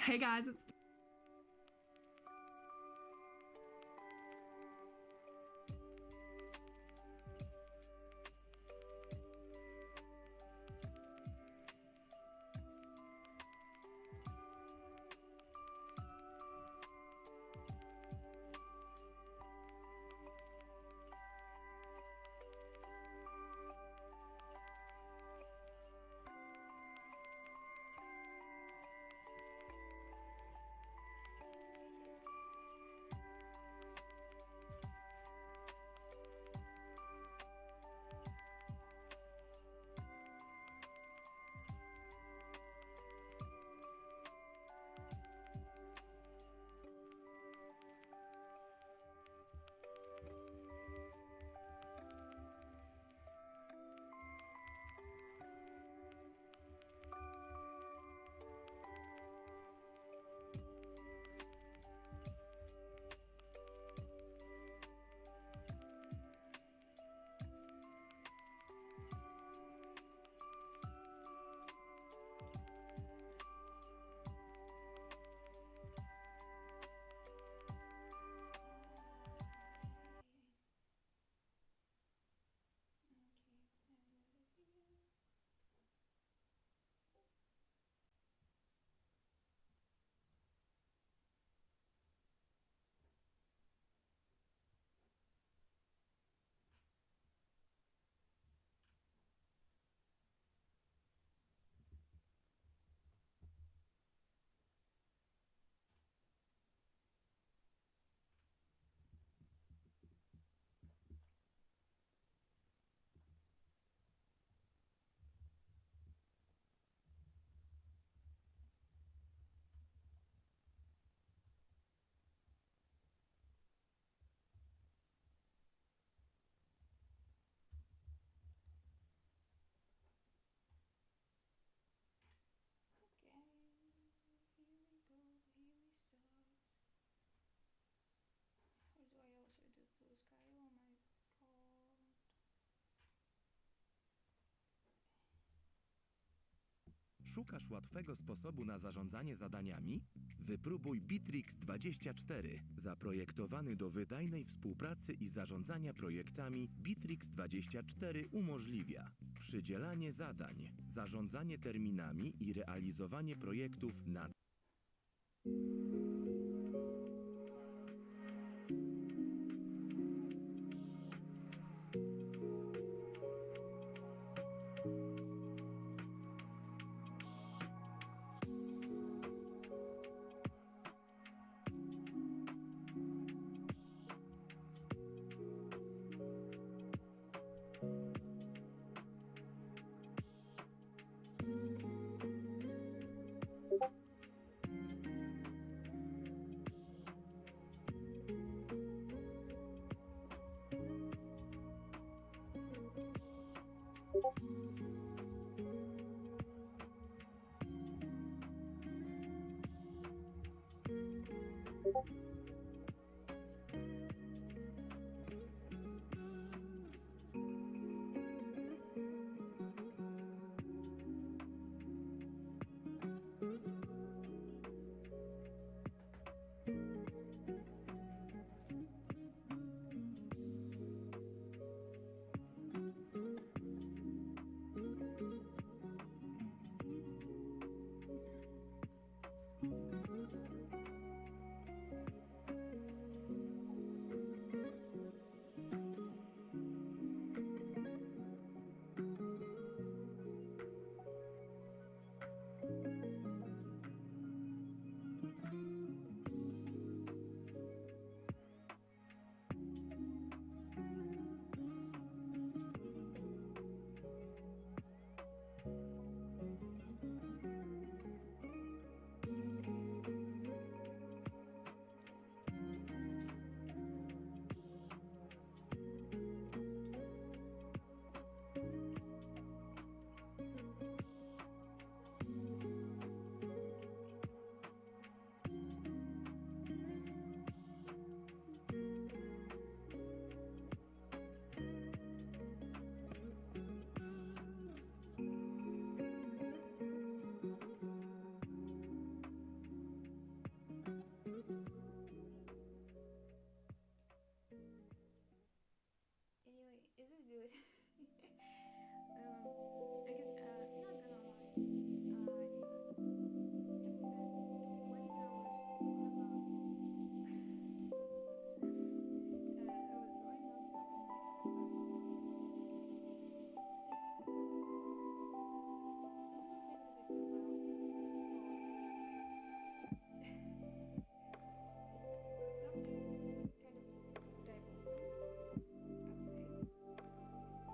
Hey guys, it's okay. Here we go. Here we start. Or do I also do blue sky? Oh my god. Szukasz łatwego sposobu na zarządzanie zadaniami? Wypróbuj Bitrix24. Zaprojektowany do wydajnej współpracy i zarządzania projektami, Bitrix24 umożliwia przydzielanie zadań, zarządzanie terminami i realizowanie projektów na do it. Because not gonna lie, it's that when I was on the bus, I was drawing nonstop in my head, but I will not say that it's a good fall asleep. It's something kind of diabolical, I would say.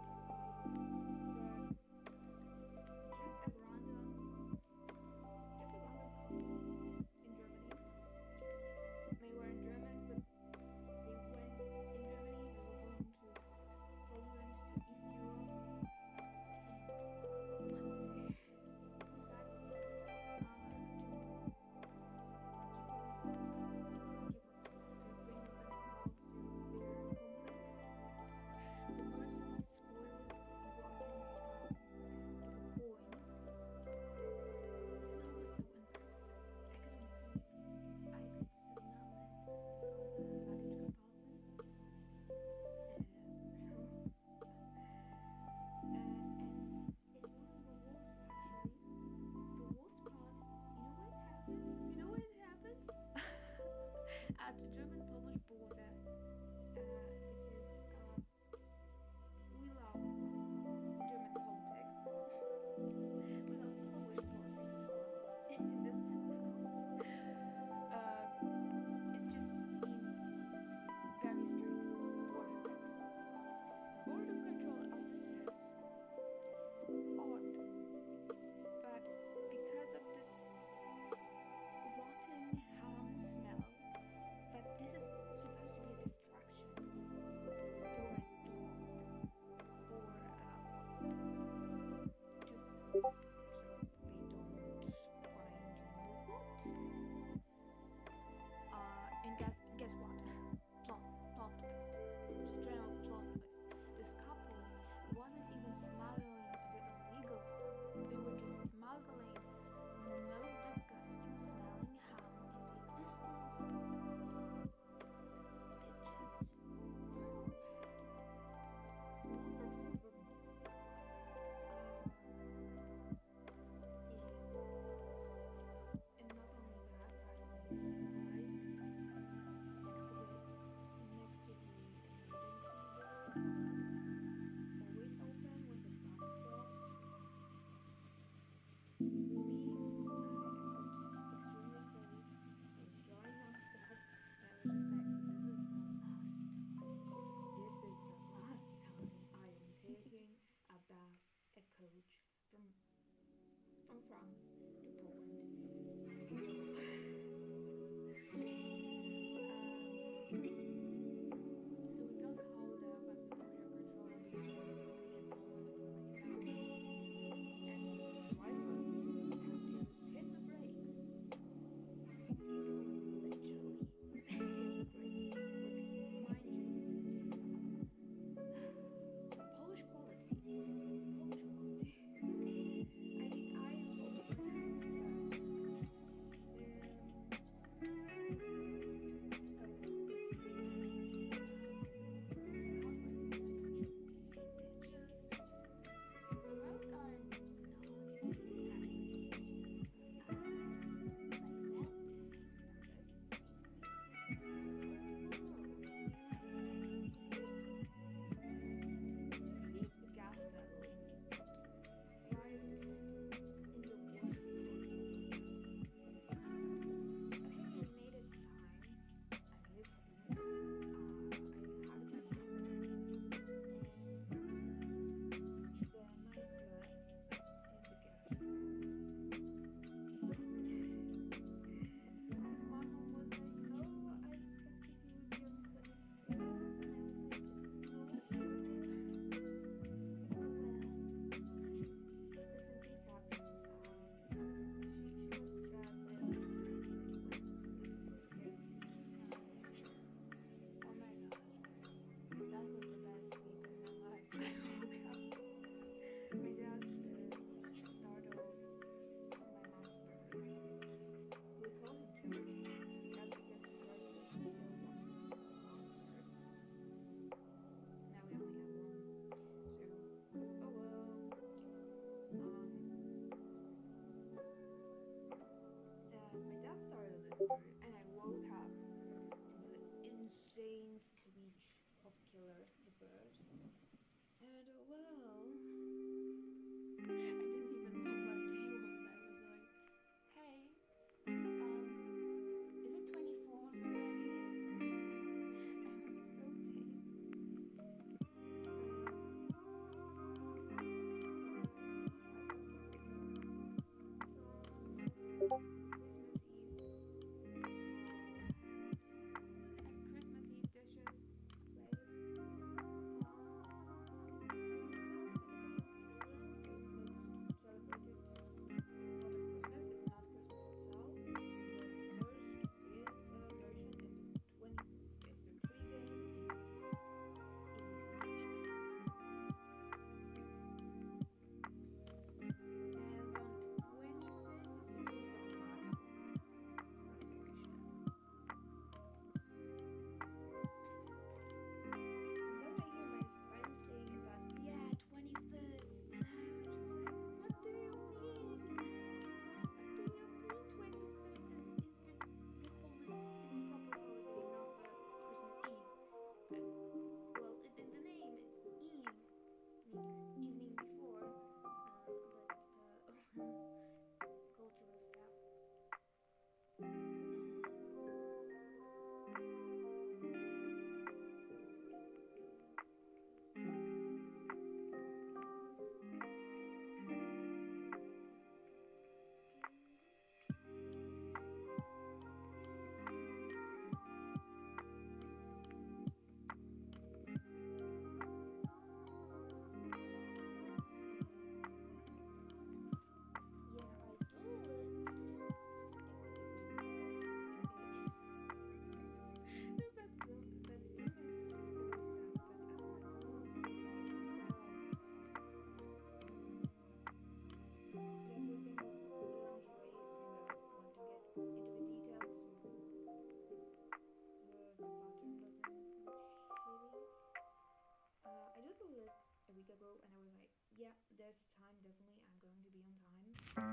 Yeah, this time definitely I'm going to be on time. But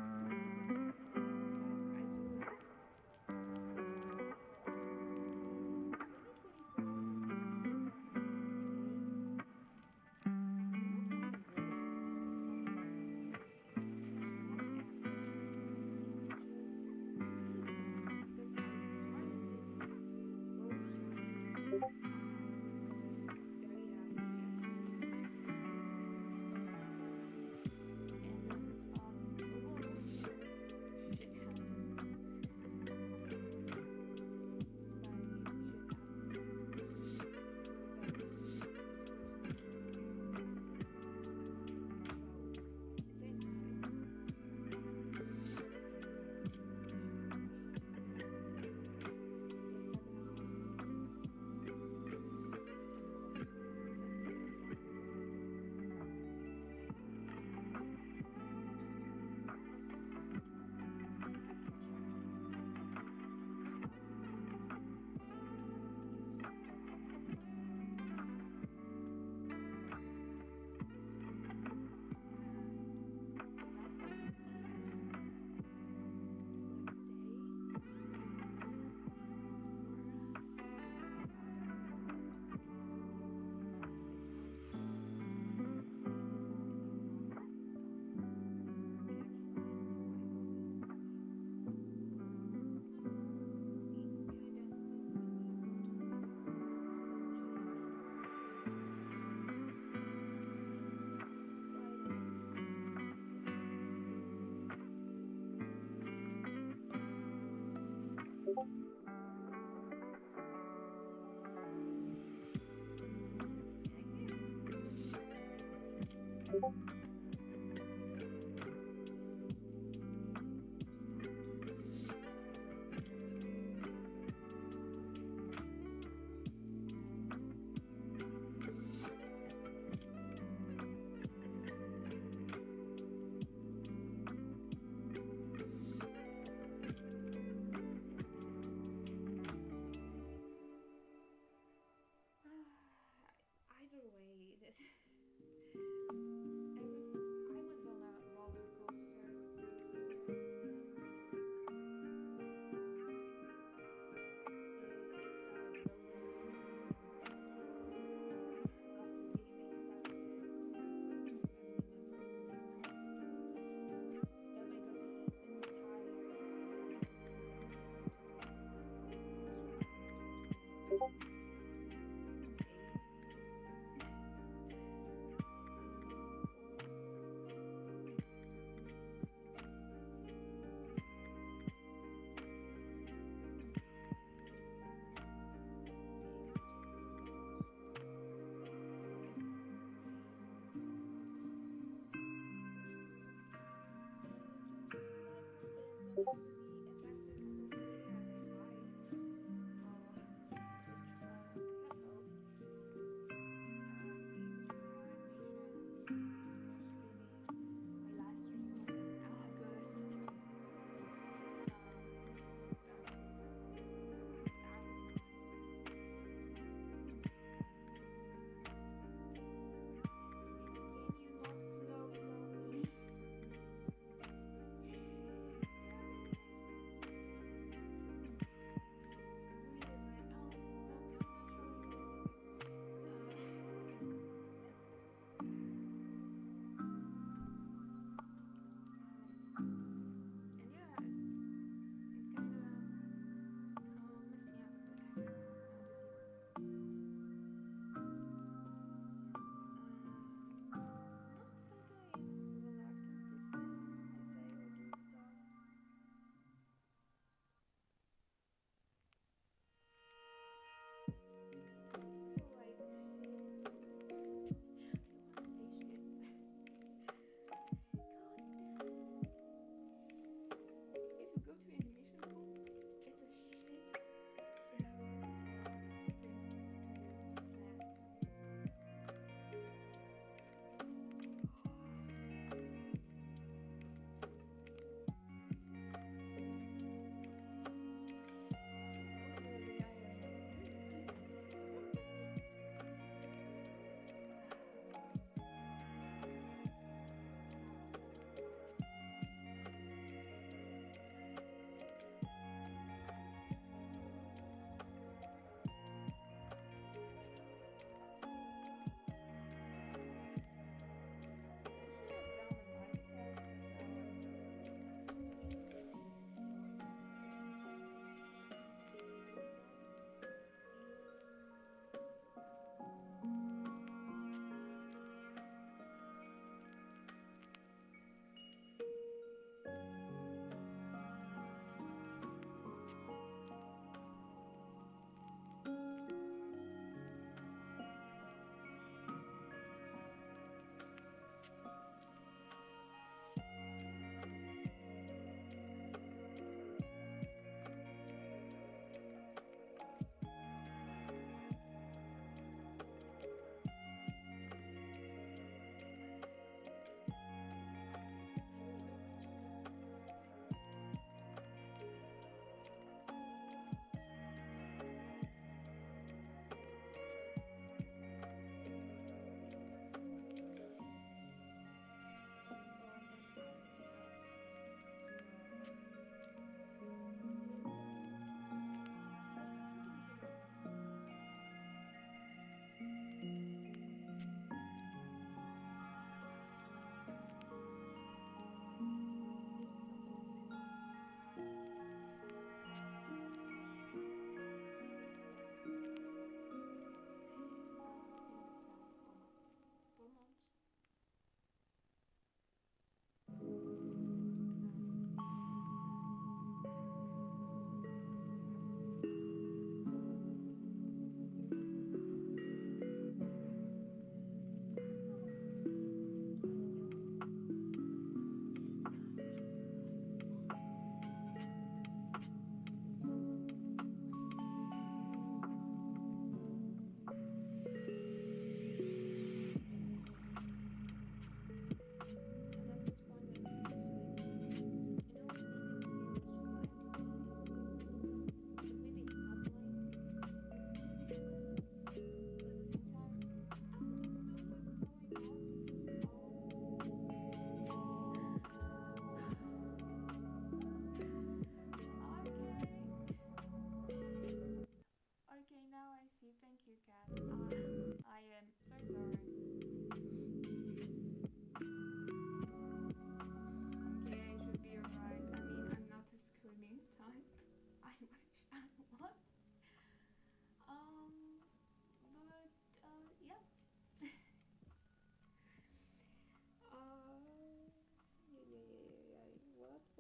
actually, 2024 is a year that I would say not my worst, but not my best either. It's not average. It's just decent because I started it really strong. So very happy actually. And then well, shit happens. By shit happens, I mean a very personally felt insane mistake. I was stuck in a hospital and honestly went to a lot of and a lot of family members to see if we can try to help make it stop. That was in April, like a day before I found out I got into Major Hospital. It's going to be a while because we actually don't know when I will be kinda new in the apartment because the system changed as of Friday. So I guess our staff came and said that it's just either way, this every I was on a roller coaster this year, and it started really good, and after being accepted by family members and hospital, oh my god, the entire environment was wrong. So to be okay. For to be able to swallow the personal just what happened whenever the acceptance was already here. I say hi. Which had hope be able to go on patient to do more streaming. My last stream was in August. So that was nice. Can you not close on me?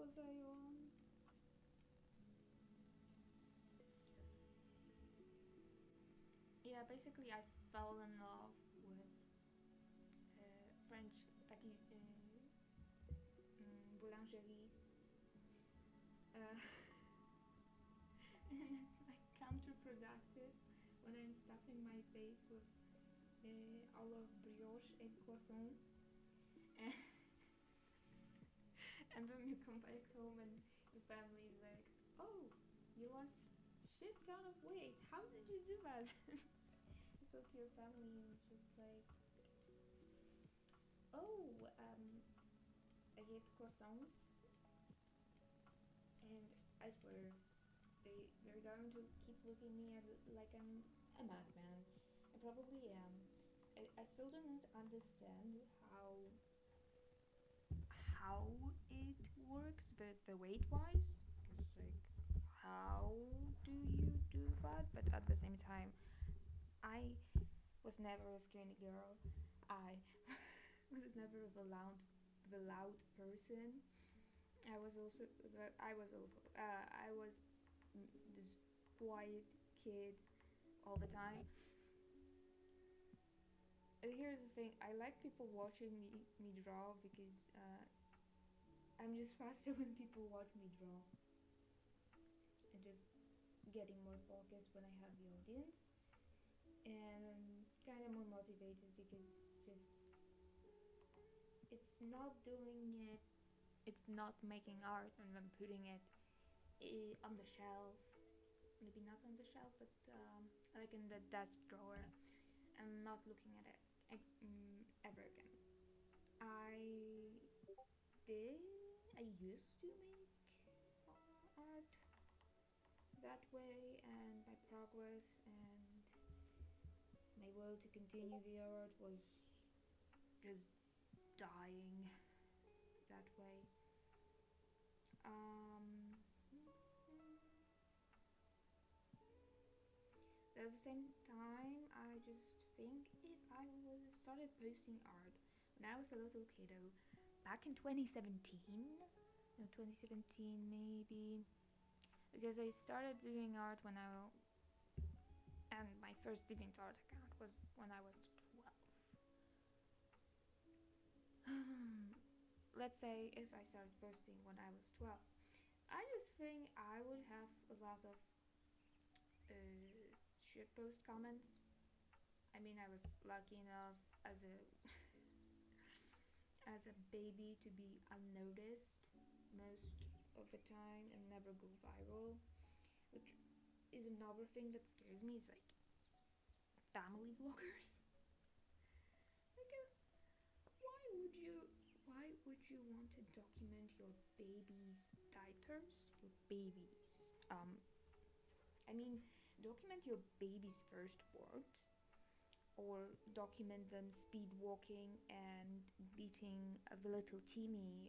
was I on? Yeah, basically I fell in love with French boulangeries. And it's like counterproductive when I'm stuffing my face with all of brioche and croissant. And, and then you come back home and your family is like, oh, you lost shit ton of weight. How did you do that? You go to your family and it's just like, oh, I ate croissants, and I swear they're going to keep looking at me like I'm a madman. I probably am. I still don't understand how it works, the weight wise. Because like, how do you do that? But at the same time, I was never a skinny girl. I was never the loud person. I was this quiet kid all the time. Here's the thing: I like people watching me draw because I'm just faster when people watch me draw. I'm just getting more focused when I have the audience, and I'm kind of more motivated because it's not doing it. It's not making art and then putting it on the shelf. Maybe not on the shelf, but like in the desk drawer, and not looking at it ever again. I used to make art that way, and my progress and my will to continue the art was just dying that way. But at the same time, I just think if I was started posting art when I was a little kiddo, back in 2017, no, 2017 maybe, because I started doing art when and my first DeviantArt account was when I was 12. Let's say if I started posting when I was 12, I just think I would have a lot of shitpost comments. I mean, I was lucky enough as a as a baby to be unnoticed most of the time and never go viral, which is another thing that scares me. Is like family vloggers. Because why would you want to document your baby's diapers? Your babies. I mean, document your baby's first words, or document them speed walking and beating the little Timmy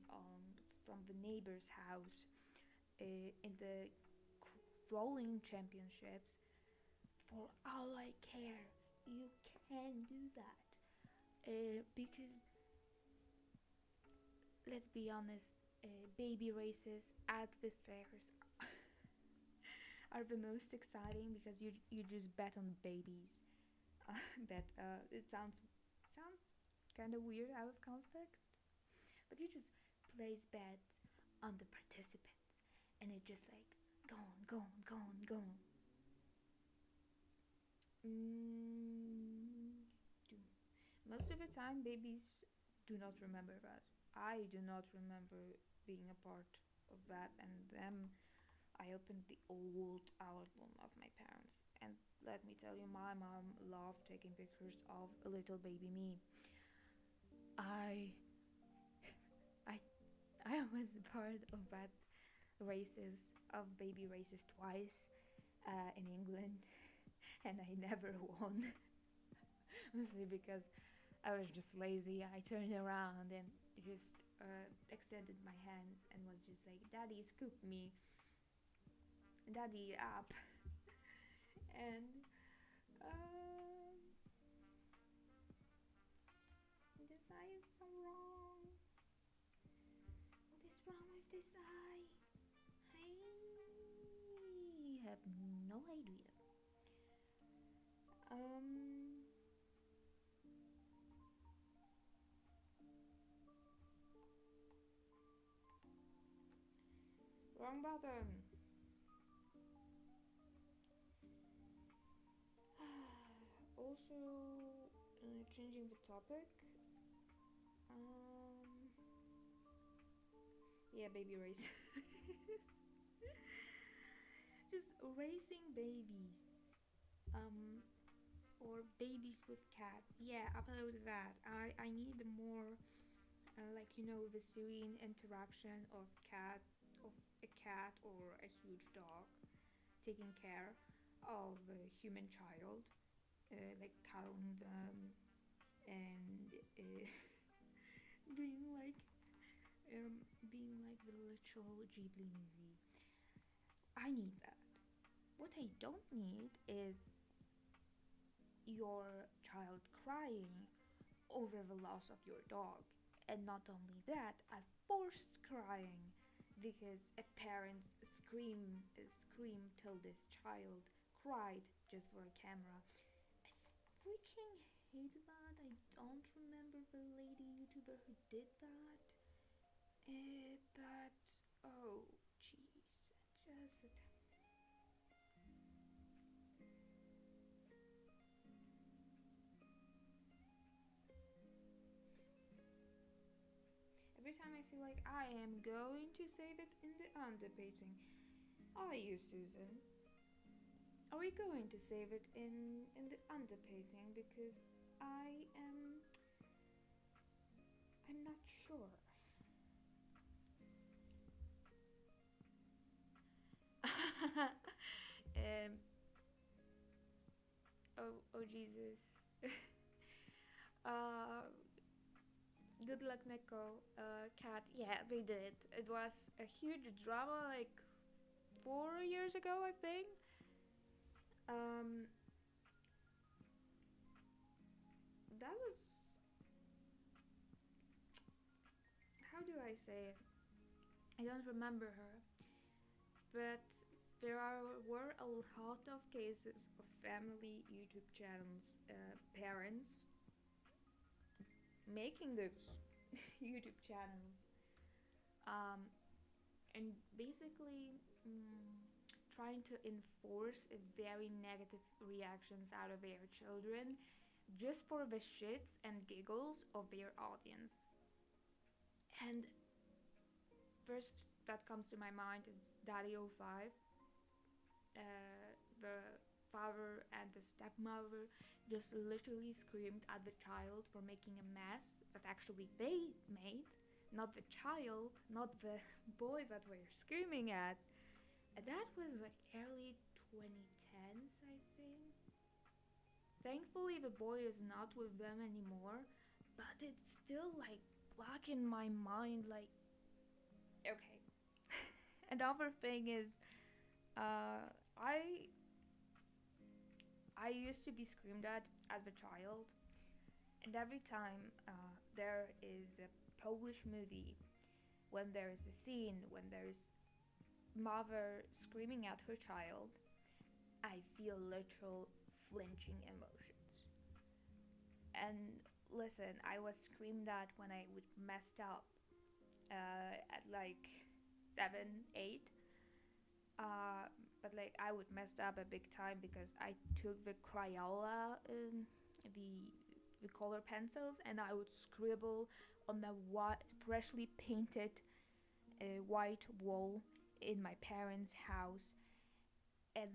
from the neighbor's house in the crawling championships. For all I care, you can do that. Because let's be honest, baby races at the fairs are the most exciting because you just bet on babies. It sounds kind of weird out of context, but you just place bets on the participants, and it just like go on. Most of the time, babies do not remember that. I do not remember being a part of that, and then I opened the old album of my parents, and let me tell you, my mom loved taking pictures of a little baby me. I I was part of that baby races twice in England, and I never won. Mostly because I was just lazy. I turned around and just extended my hand and was just like, "Daddy, scoop me. Daddy, up." And this eye is so wrong. What is wrong with this eye? have no idea. Um, Wrong button. Also, changing the topic. Um, yeah, baby race. Just racing babies. Or babies with cats. Yeah, upload that. I need more, the serene interaction of a cat or a huge dog taking care of a human child, like cuddling them and being like being like the literal Ghibli movie. I need that. What I don't need is your child crying over the loss of your dog. And not only that, a forced crying because a parent scream till this child cried just for a camera. I freaking hate that. I don't remember the lady YouTuber who did that. But oh jeez, just every time I feel like I am going to save it in the underpainting. Are you, Susan? Are we going to save it in the underpainting? Because I'm not sure. um. Oh Jesus. uh. Good luck, Nico. Cat. Yeah, they did. It was a huge drama, like 4 years ago, I think. Um. That was, how do I say it? I don't remember her, but were a lot of cases of family YouTube channels, parents making those YouTube channels, um, and basically trying to enforce a very negative reactions out of their children just for the shits and giggles of their audience. And first that comes to my mind is Daddy05, the father and the stepmother just literally screamed at the child for making a mess that actually they made, not the child, not the boy that we're screaming at. That was like early 2010s, I think. Thankfully, the boy is not with them anymore, but it's still like back in my mind, like, okay. Another thing is, I used to be screamed at as a child, and every time there is a Polish movie, when there is a scene when there is mother screaming at her child, I feel literal flinching emotions. And listen, I was screamed at when I would messed up at like 7, 8. But like I would messed up a big time because I took the Crayola, the color pencils, and I would scribble on the freshly painted white wall in my parents' house, and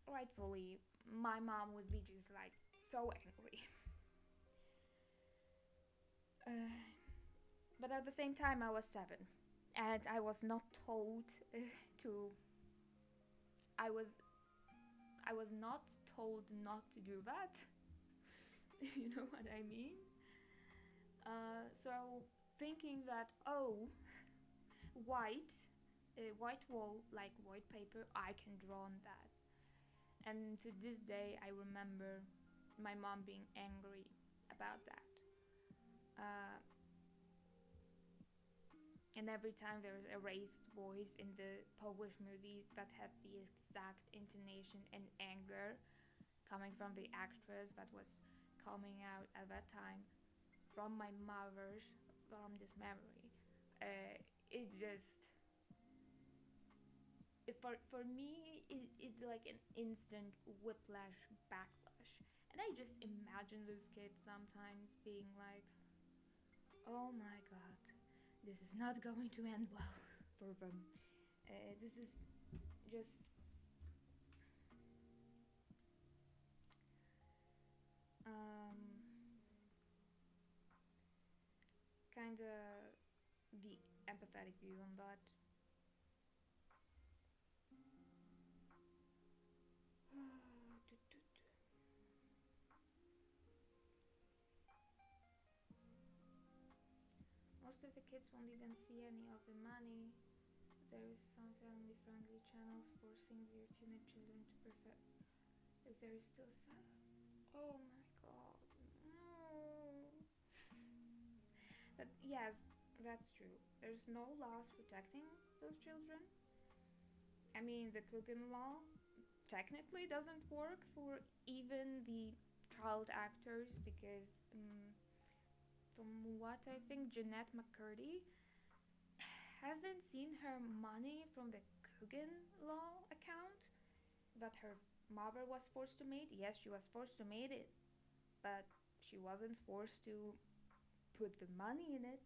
rightfully, my mom would be just like so angry. But at the same time, I was 7, and I was not told to. I was I was not told not to do that. If you know what I mean. So thinking that white, white wall like white paper, I can draw on that. And to this day, I remember my mom being angry about that. And every time there's a raised voice in the Polish movies that have the exact intonation and anger coming from the actress that was coming out at that time from my mother's, from this memory. It just, for me, it's like an instant whiplash backlash. And I just imagine those kids sometimes being like, oh my god, this is not going to end well for them. This is just kind of the empathetic view on that. Most of the kids won't even see any of the money. There is some family-friendly channels forcing their teenage children to perfect. If there is still some. Oh my god, no. But yes, that's true. There's no laws protecting those children. I mean, the Coogan law technically doesn't work for even the child actors because, from what I think, Jeanette McCurdy hasn't seen her money from the Coogan law account that her mother was forced to make. Yes, she was forced to make it, but she wasn't forced to put the money in it.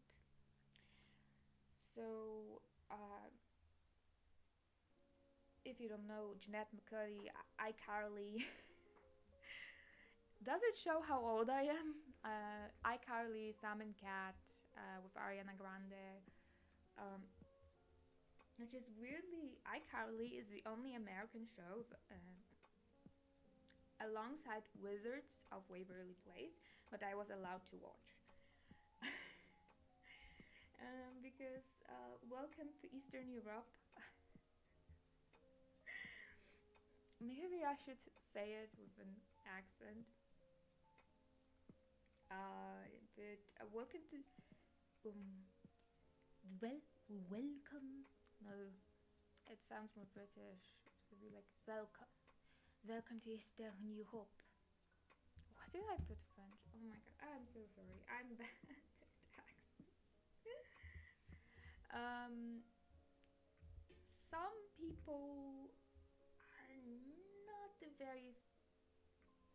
So, if you don't know, Jeanette McCurdy, iCarly. Does it show how old I am? iCarly, Sam and Cat, with Ariana Grande. Which is weirdly, iCarly is the only American show alongside Wizards of Waverly Place that I was allowed to watch. Because welcome to Eastern Europe. Maybe I should say it with an accent. But welcome to welcome. No, it sounds more British. It would be like welcome to Eastern Europe. Why did I put French? Oh my god, I'm so sorry. I'm bad at accents. Some people are not very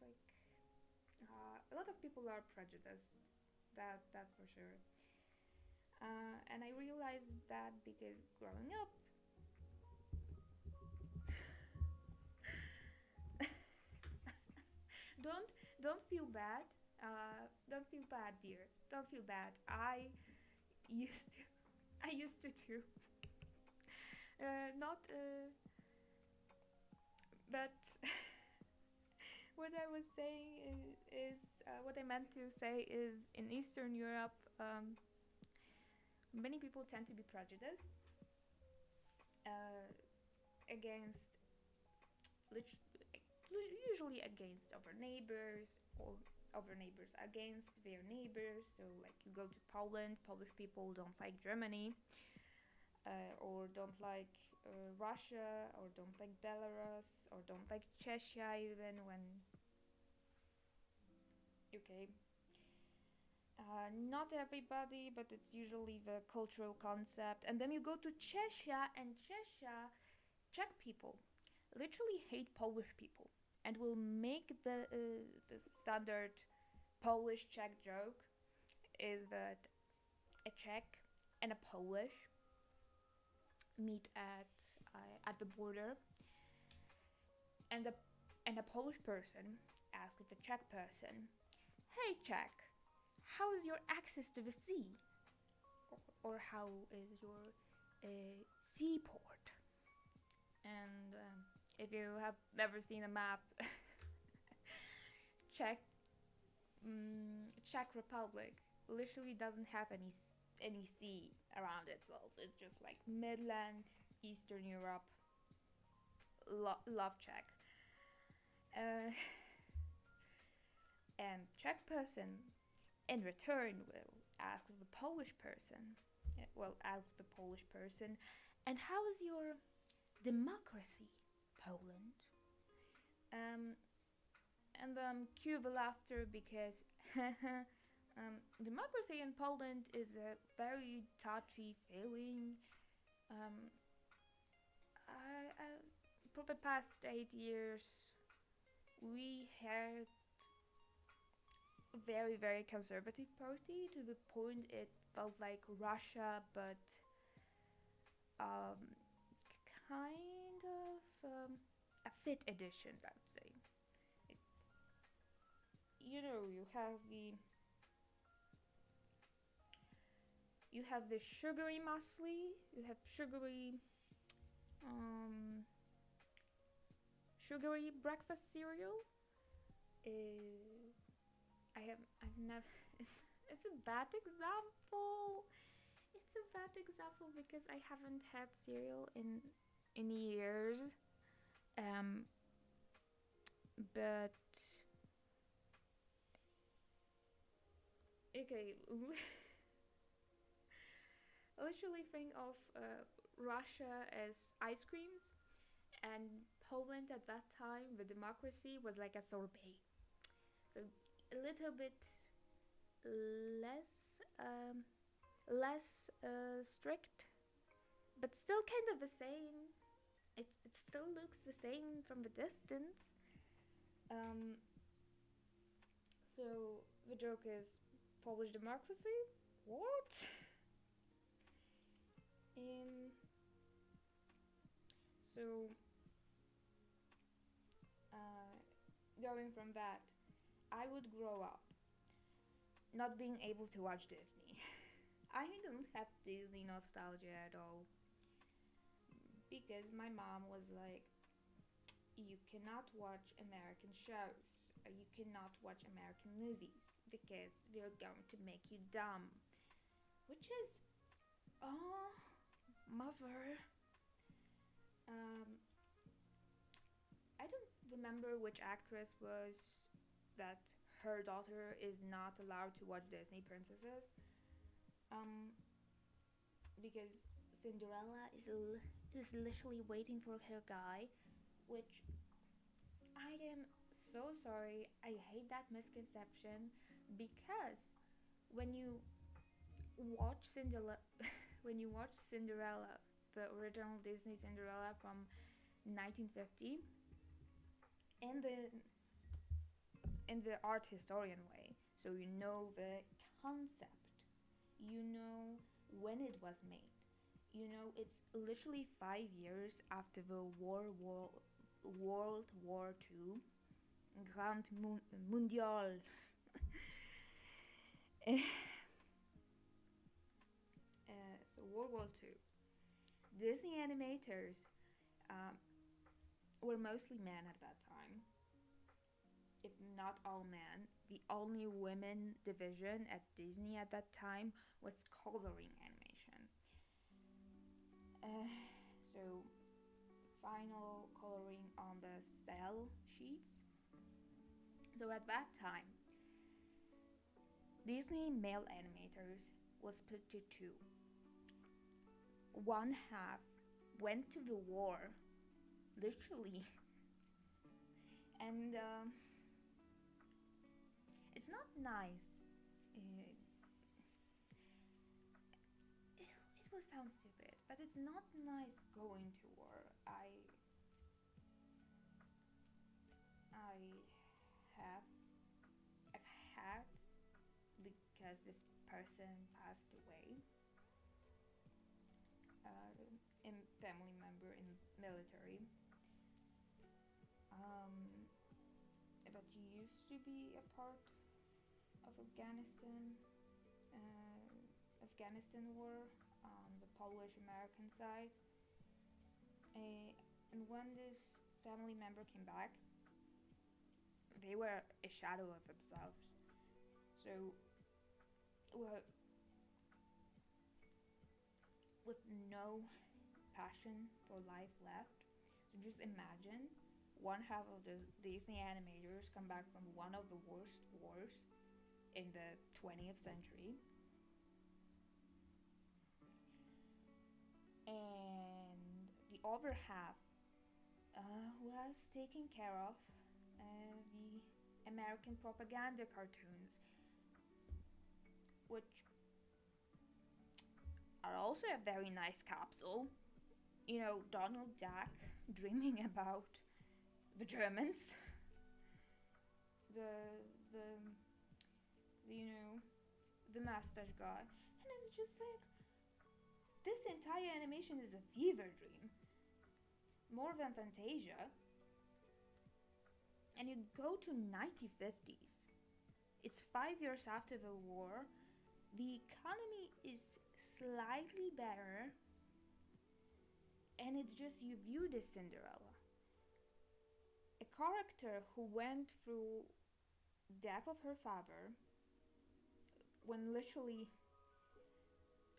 like. A lot of people are prejudiced. That's for sure. And I realized that because growing up, don't feel bad. Don't feel bad, dear. Don't feel bad. Used to, I used to too. Not, but what I was saying is what I meant to say is in Eastern Europe, many people tend to be prejudiced against, usually against other neighbors or other neighbors against their neighbors. So like you go to Poland, Polish people don't like Germany, or don't like Russia, or don't like Belarus, or don't like Czechia even when, okay, not everybody, but it's usually the cultural concept. And then you go to Czechia, and Czech people literally hate Polish people and will make the standard Polish Czech joke is that a Czech and a Polish meet at the border, and a Polish person asks the Czech person, "Hey Czech, how is your access to the sea? Or how is your seaport?" And if you have never seen a map, Czech Republic literally doesn't have any sea around itself. It's just like Midland, Eastern Europe. Love Czech. And Czech person in return will ask the Polish person, well, as the Polish person. And how is your democracy, Poland? Um, and cue the laughter because democracy in Poland is a very touchy feeling. Um, for the past 8 years, we had a very, very conservative party to the point it felt like Russia, but um, kind of a fit edition, I would say. It, you have the sugary muesli, you have um, sugary breakfast cereal. I've never. It's a bad example. It's a bad example because I haven't had cereal in years. But okay, literally think of Russia as ice creams, and Poland at that time, the democracy was like a sorbet. So a little bit less strict, but still kind of the same. It still looks the same from the distance. So the joke is Polish democracy? What? So going from that, I would grow up not being able to watch Disney. I don't have Disney nostalgia at all because my mom was like, you cannot watch American shows, you cannot watch American movies because they're going to make you dumb. Which is, oh, mother. I don't remember which actress was that her daughter is not allowed to watch Disney princesses. Because Cinderella is literally waiting for her guy, which I am so sorry. I hate that misconception because when you watch Cinderella, the original Disney Cinderella from 1950, in the art historian way, so you know the concept, you know when it was made, you know it's literally 5 years after the World War II, Grand Mundial. So World War II. Disney animators were mostly men at that time, if not all men. The only women division at Disney at that time was coloring animation. So final coloring on the cell sheets. So at that time, Disney male animators was split to two. One half went to the war, literally, and it's not nice. It will sound stupid, but it's not nice going to war. I've had, because this person passed away, a family member in military, but he used to be a part of Afghanistan war on the Polish-American side. And when this family member came back, they were a shadow of themselves. So, well, with no passion for life left. So just imagine one half of the Disney animators come back from one of the worst wars in the 20th century, the other half was taking care of the American propaganda cartoons, which are also a very nice capsule. You know, Donald Duck dreaming about the Germans, the the, the mustache guy, and it's just like this entire animation is a fever dream, more than Fantasia. And you go to 1950s. It's 5 years after the war. The economy is slightly better, and it's just you view this Cinderella, a character who went through death of her father, when literally,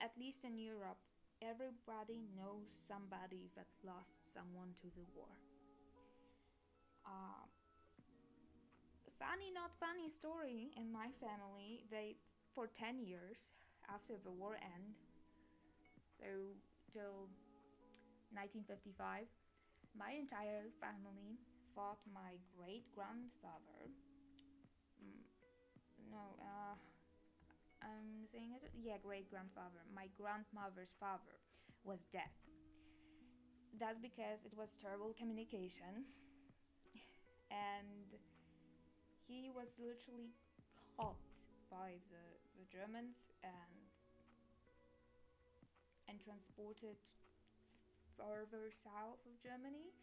at least in Europe, everybody knows somebody that lost someone to the war. Uh, Funny, not funny story in my family. They, for 10 years after the war end, so till 1955, my entire family thought my great grandfather, I'm saying it, yeah, great grandfather, my grandmother's father, was dead. That's because it was terrible communication, and he was literally caught by the Germans and transported further south of Germany,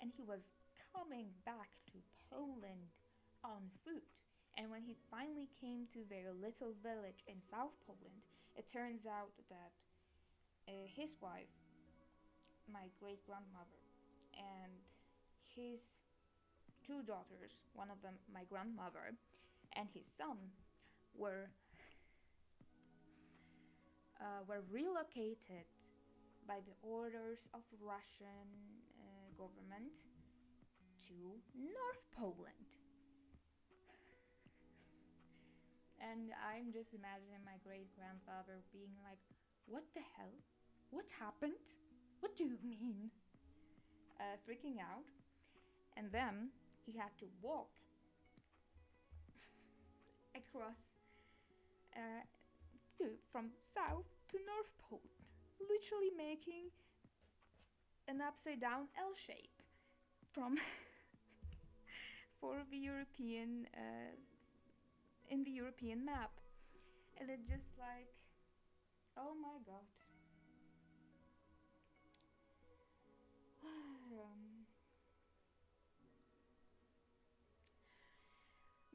and he was coming back to Poland on foot. And when he finally came to their little village in South Poland, it turns out that his wife, my great grandmother, and his two daughters, one of them my grandmother, and his son were relocated by the orders of Russian government to North Poland. And I'm just imagining my great grandfather being like, "What the hell? What happened? What do you mean?" Freaking out. And then he had to walk across from south to North Poland, literally making an upside down L shape from for the European in the European map. And it just like, oh my god.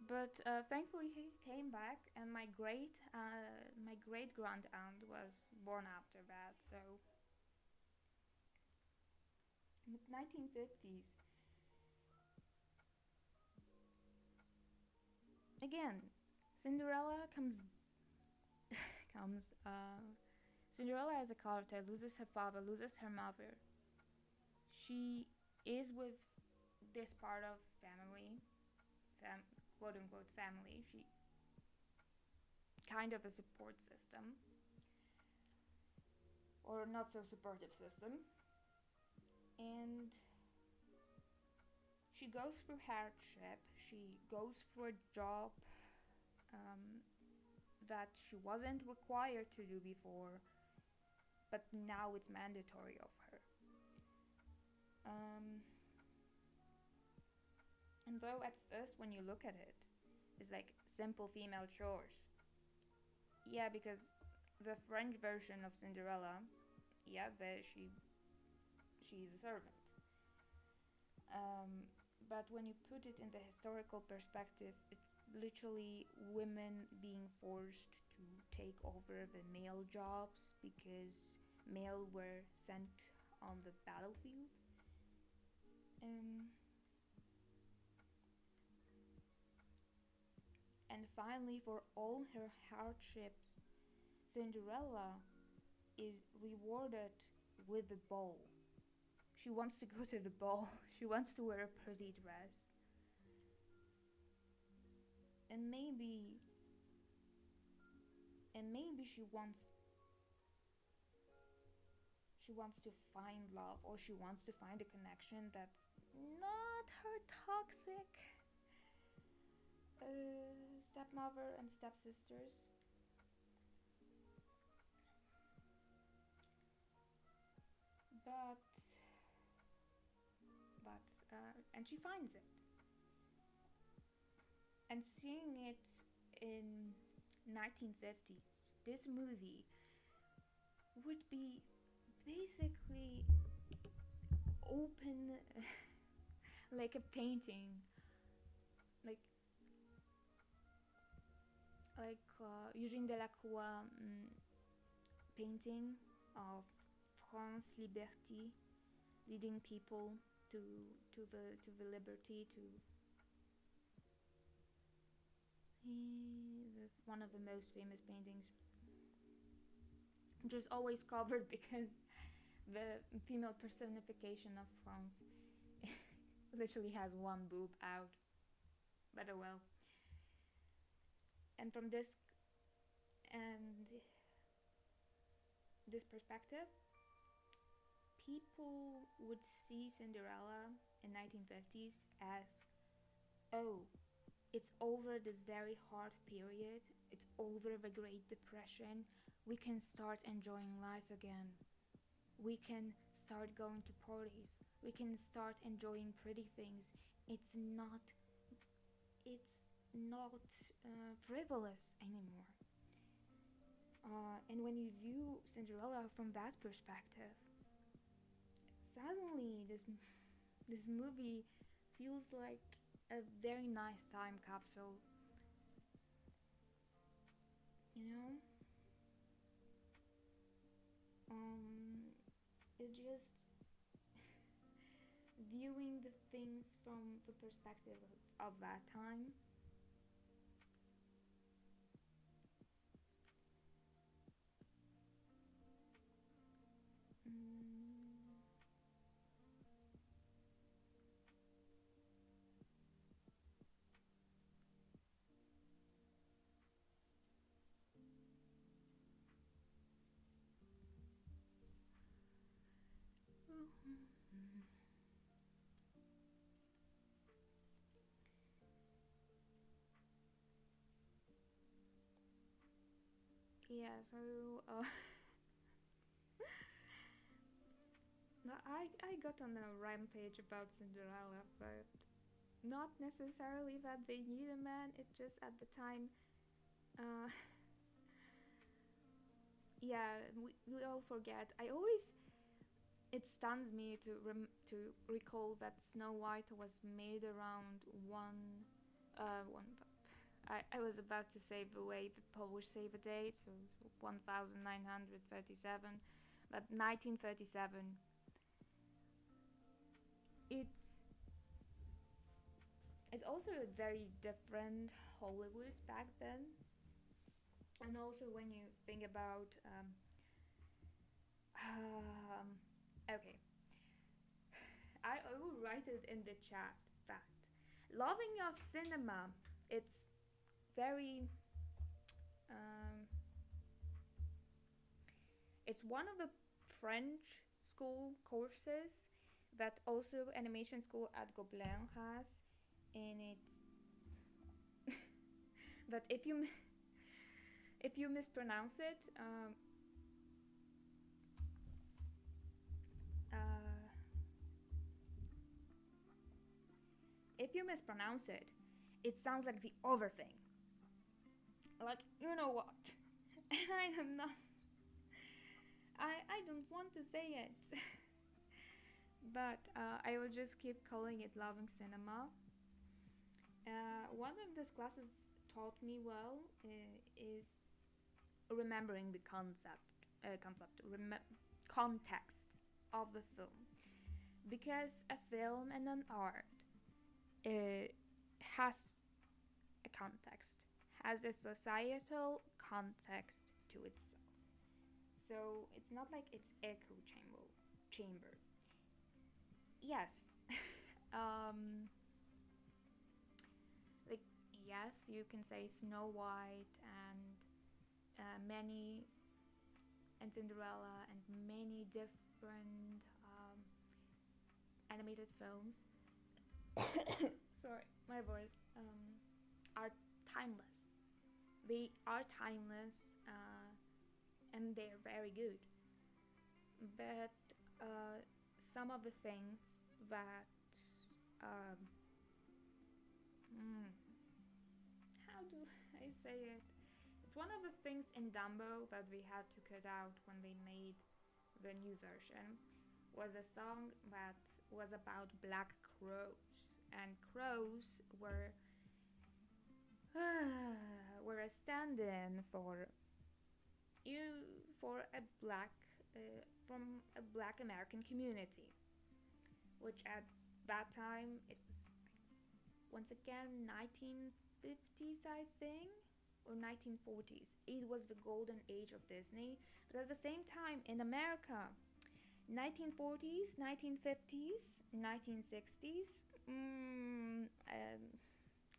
But thankfully he came back, and my great grand aunt was born after that. So in the 1950s, again, Cinderella comes. Cinderella as a character loses her father, loses her mother. She is with this part of family, quote unquote family. She kind of a support system, or not so supportive system, and she goes through hardship. She goes through a job that she wasn't required to do before, but now it's mandatory of her. And though at first when you look at it, it's like simple female chores. Yeah, because the French version of Cinderella, yeah, she's a servant. But when you put it in the historical perspective, it's literally women being forced to take over the male jobs because male were sent on the battlefield. And finally, for all her hardships, Cinderella is rewarded with a ball. She wants to go to the ball. She wants to wear a pretty dress. And maybe she wants to find love, or she wants to find a connection that's not her toxic stepmother and stepsisters. But and she finds it, and seeing it in 1950s, this movie would be basically open like a painting, like Eugène Delacroix painting of France liberty, leading people to the liberty, to one of the most famous paintings, just always covered because the female personification of France literally has one boob out, but oh well. And from this perspective, people would see Cinderella in 1950s as, oh, it's over this very hard period, it's over the Great Depression, we can start enjoying life again. We can start going to parties. We can start enjoying pretty things. It's not frivolous anymore. And when you view Cinderella from that perspective, suddenly this movie feels like a very nice time capsule. You know? It's just viewing the things from the perspective of that time. Yeah, so I got on a rampage about Cinderella, but not necessarily that they need a man. It's just at the time, yeah, we all forget. It stuns me to recall that Snow White was made around one. I was about to say the way the Polish say the date, so 1937, but 1937. It's also a very different Hollywood back then, and also when you think about okay, I will write it in the chat that loving of cinema, it's very it's one of the French school courses that also animation school at Gobelin has, and it's that if you mispronounce it, it sounds like the other thing. Like, you know what? And I am not. I don't want to say it. But I will just keep calling it loving cinema. One of these classes taught me well is remembering the context of the film, because a film and an art has a context, has a societal context to itself. So it's not like it's echo chamber. Yes. Like, yes, you can say Snow White and and Cinderella and many different animated films. Sorry, my voice. Are timeless. They are timeless, and they're very good. But some of the things that um, hmm, how do I say it? It's one of the things in Dumbo that we had to cut out when they made the new version was a song that was about black crows, and crows were were a stand-in for a black from a black American community, which at that time it was once again 1950s, I think, or 1940s. It was the golden age of Disney, but at the same time in America, 1940s, 1950s, 1960s,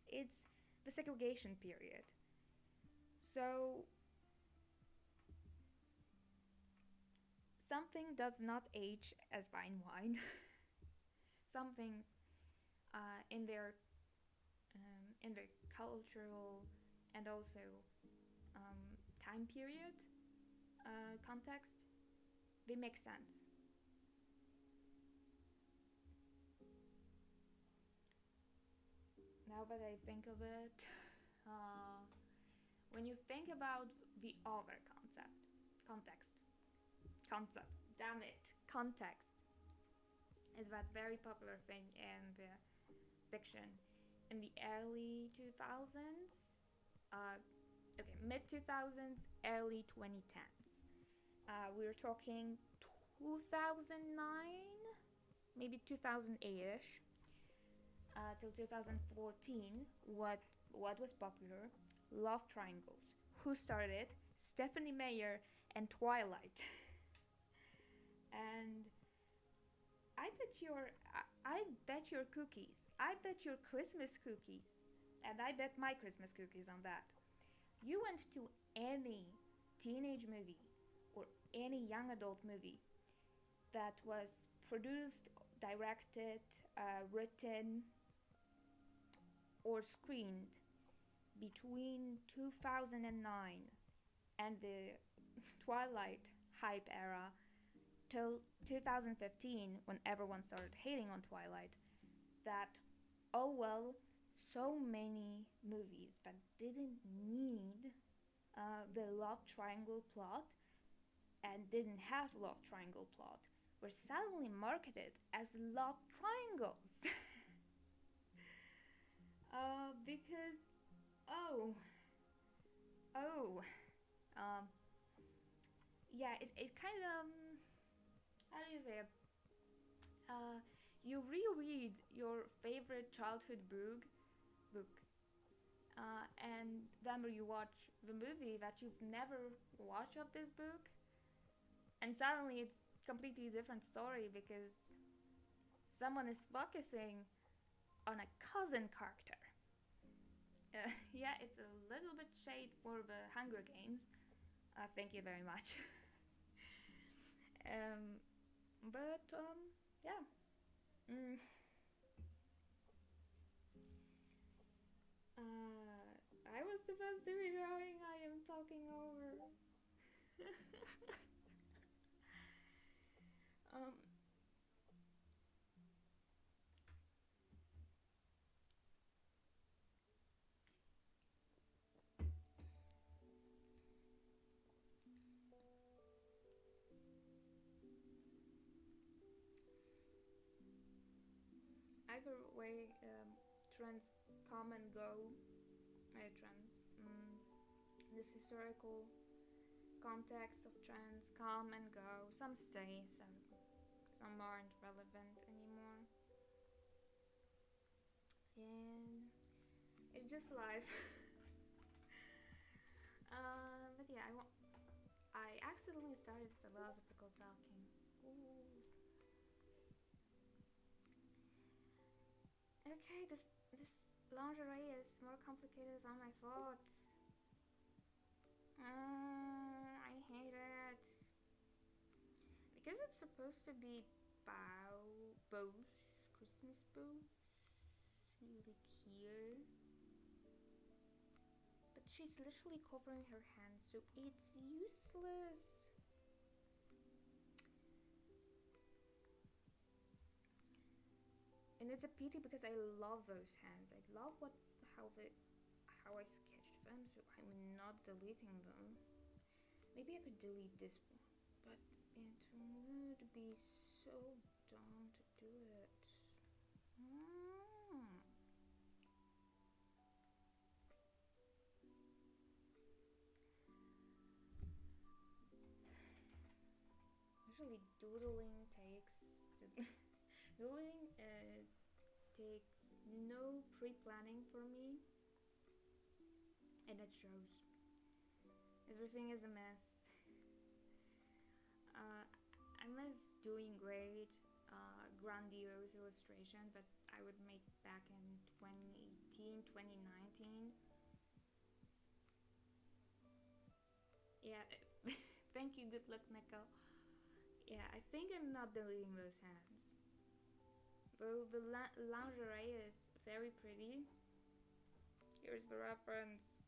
it's the segregation period. So something does not age as fine wine. Some things in their cultural and also time period context, they make sense. Now that I think of it, when you think about the other concept, damn it, context is that very popular thing in the fiction in the early 2000s, mid 2000s, early 2010s. We're talking 2009, maybe 2008ish, till 2014. What was popular? Love triangles. Who started? Stephanie Meyer and Twilight. And I bet your cookies. I bet your Christmas cookies. And I bet my Christmas cookies on that. You went to any teenage movie or any young adult movie that was produced, directed, written, or screened between 2009 and the Twilight hype era till 2015, when everyone started hating on Twilight, that, oh well, so many movies that didn't need the love triangle plot and didn't have love triangle plot were suddenly marketed as love triangles. Because, oh, oh, um, yeah, it kind of, how do you say it? You reread your favorite childhood book, and then you watch the movie that you've never watched of this book, and suddenly it's completely different story because someone is focusing on a cousin character. Yeah, it's a little bit shade for the Hunger Games. Thank you very much. But yeah. Mm. I was supposed to be drawing. I am talking over. um. Either way, trends come and go. This historical context of trends come and go. Some stay, some aren't relevant anymore. And it's just life. But yeah, I accidentally started philosophical talking. Ooh. Okay, this lingerie is more complicated than I thought. I hate it. it's supposed to be bows, Christmas bows, like here. But she's literally covering her hands, so it's useless. And it's a pity because I love those hands. I love how I sketched them, so I'm not deleting them. Maybe I could delete this one, but it would be so dumb to do it. Usually doodling takes takes no pre-planning for me, and it shows. Everything is a mess. I miss doing great, grandiose illustration that I would make back in 2018, 2019. Yeah, thank you, good luck, Nico. Yeah, I think I'm not deleting those hands. Though the lingerie is very pretty. Here's the reference.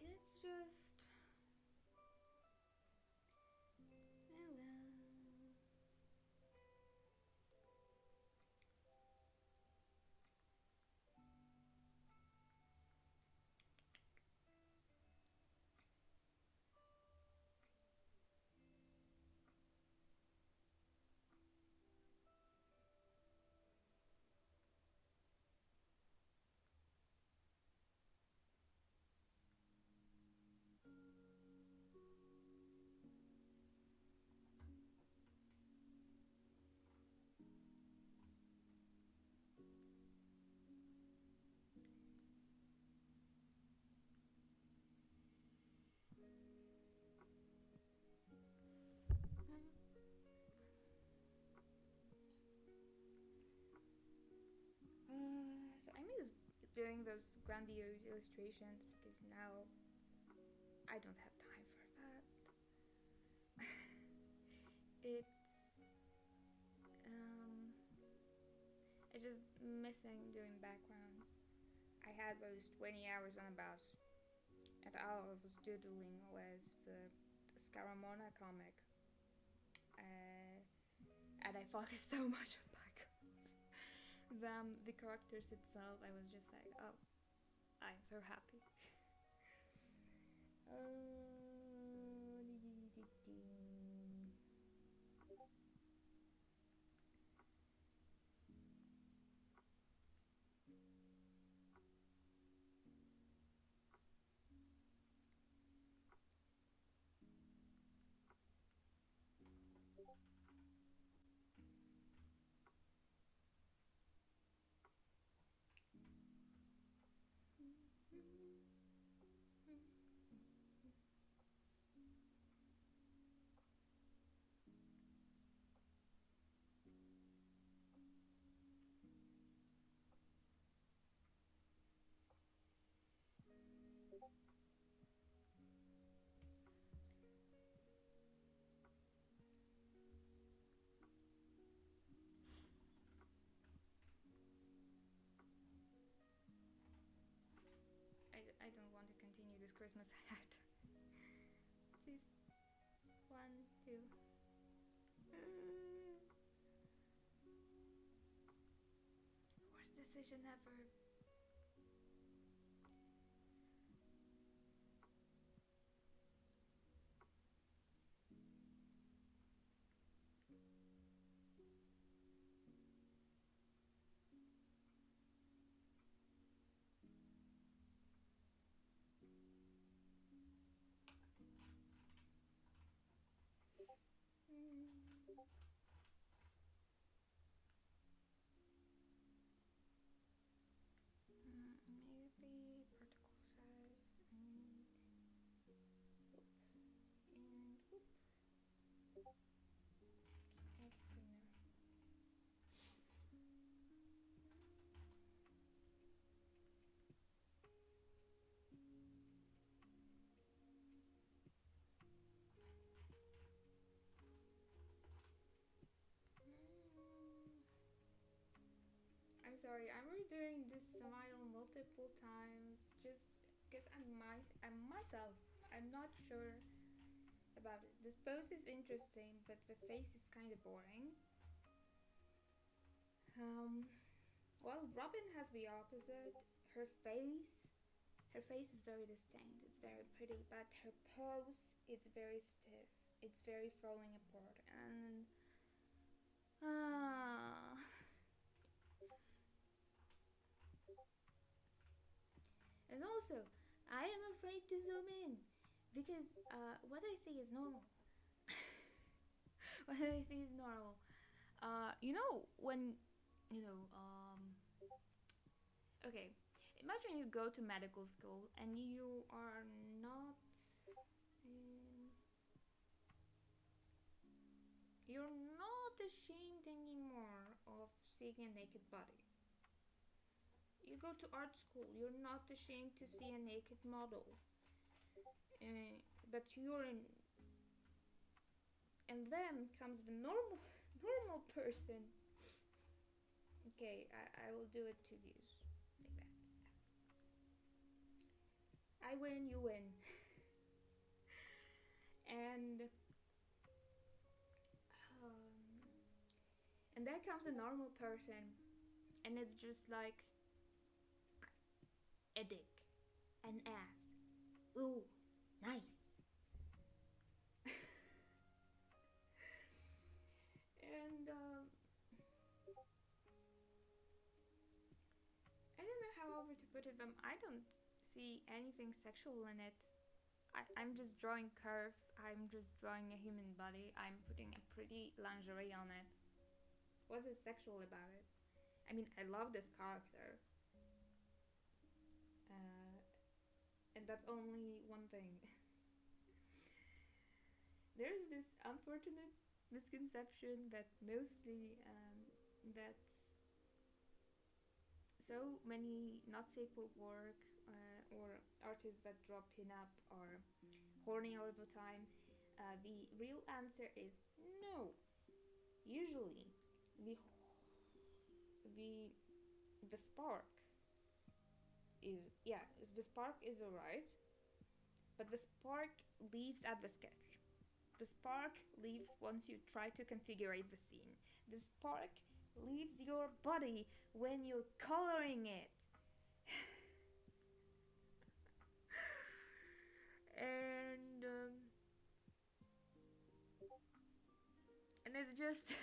It's just, oh well. So I miss doing those grandiose illustrations because now I don't have time for that. It's I just missing doing backgrounds. I had those 20 hours on a bus, and all I was doodling was the Scaramona comic, and I focused so much on backgrounds. The characters itself, I was just like, oh, I'm so happy. I don't want to continue this Christmas act. Please. One, two. Worst decision ever. sorry. I'm redoing this smile multiple times just because I'm myself. I'm not sure about this. This pose is interesting, but the face is kind of boring. Um, well, Robin has the opposite. Her face, her face is very distinct. It's very pretty, but her pose is very stiff. It's very falling apart, and ah. And also, I am afraid to zoom in because what I see is normal. What I see is normal. You know when you know okay, imagine you go to medical school and you are not um, you're not ashamed anymore of seeing a naked body. You go to art school, you're not ashamed to see a naked model. But you're in, and then comes the normal normal person. Okay, I will do it to views like that. I win, you win. And um, and there comes a normal person, and it's just like a dick, an ass. Ooh, nice. And I don't know how over to put it, but I don't see anything sexual in it. I'm just drawing curves. I'm just drawing a human body. I'm putting a pretty lingerie on it. What is sexual about it? I mean, I love this character. Uh, and that's only one thing. There's this unfortunate misconception that mostly that so many not safe for work or artists that draw pin-up are horny all the time. The real answer is no. Usually, the the the spark is, yeah, the spark is alright, but the spark leaves at the sketch. The spark leaves once you try to configure the scene. The spark leaves your body when you're coloring it. and um, and it's just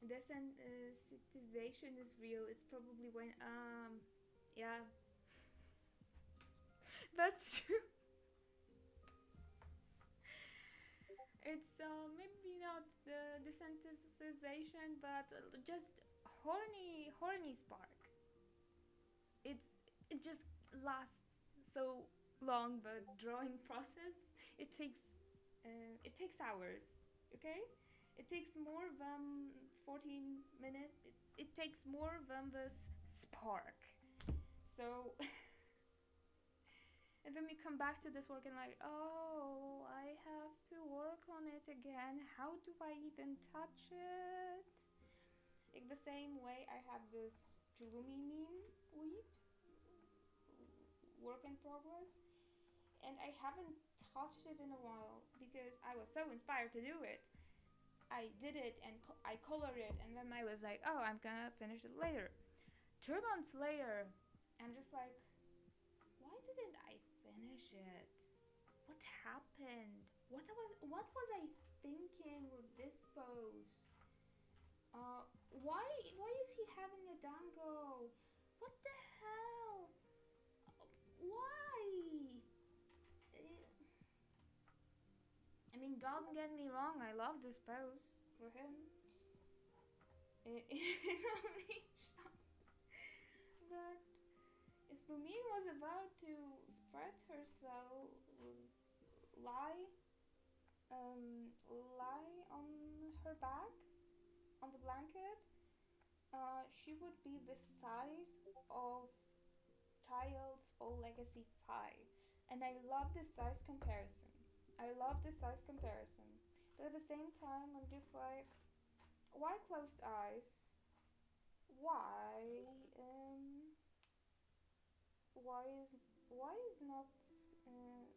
listen. Desensitization is real. It's probably when yeah, that's true. It's maybe not the desensitization, but just horny spark. It just lasts so long. The drawing process, it takes hours. Okay, it takes more than 14 minutes. It takes more than this spark. So and then we come back to this work and like, oh, I have to work on it again. How do I even touch it? Like the same way I have this Julumi meme weep, work in progress, and I haven't touched it in a while because I was so inspired to do it. I did it and I colored it, and then I was like, oh, I'm gonna finish it later. 2 months later, I'm just like, why didn't I finish it? What happened? What was I thinking with this pose? Why is he having a dango? What the hell? Why? I mean, don't get me wrong, I love this pose for him. It only shows that if Lumine was about to spread herself, lie on her back, on the blanket, she would be the size of Child's All Legacy 5. And I love this size comparison. But at the same time, I'm just like, why closed eyes? Why? Why is not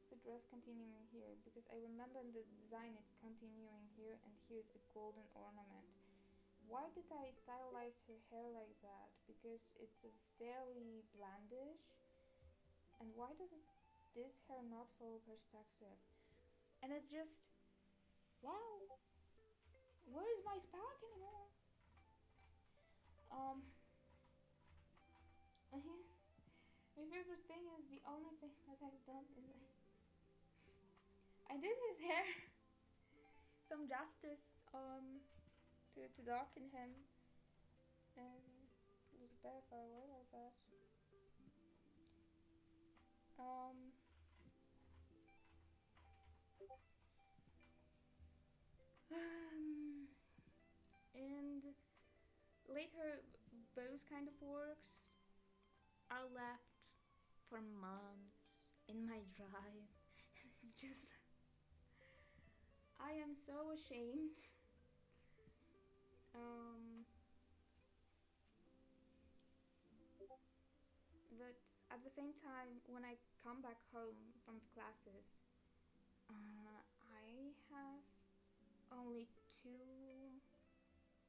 the dress continuing here? Because I remember in the design it's continuing here, and here's the golden ornament. Why did I stylize her hair like that? Because it's a very blandish. And why does this hair not follow perspective? And it's just, wow, where is my spark anymore? Um, my favorite thing is the only thing that I've done is I did his hair some justice to darken him, and it looks better far away like that. And later those kind of works are left for months in my drive. It's just, I am so ashamed. But at the same time, when I come back home from the classes, I have only 2,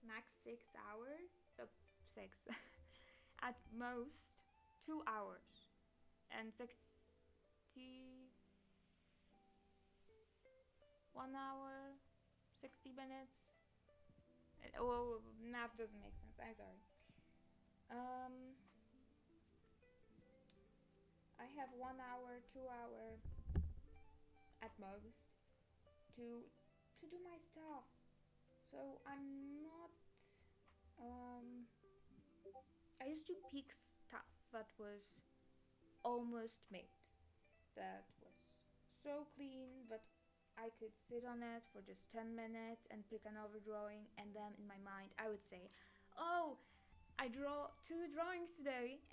max 6 hours. 6 at most 2 hours and 1 hour 60 minutes. Oh, math doesn't make sense, I'm sorry. I have 1 hour 2 hour at most to do my stuff, so I'm not I used to pick stuff that was almost made, that was so clean that I could sit on it for just 10 minutes and pick another drawing, and then in my mind I would say, oh, I draw 2 drawings today.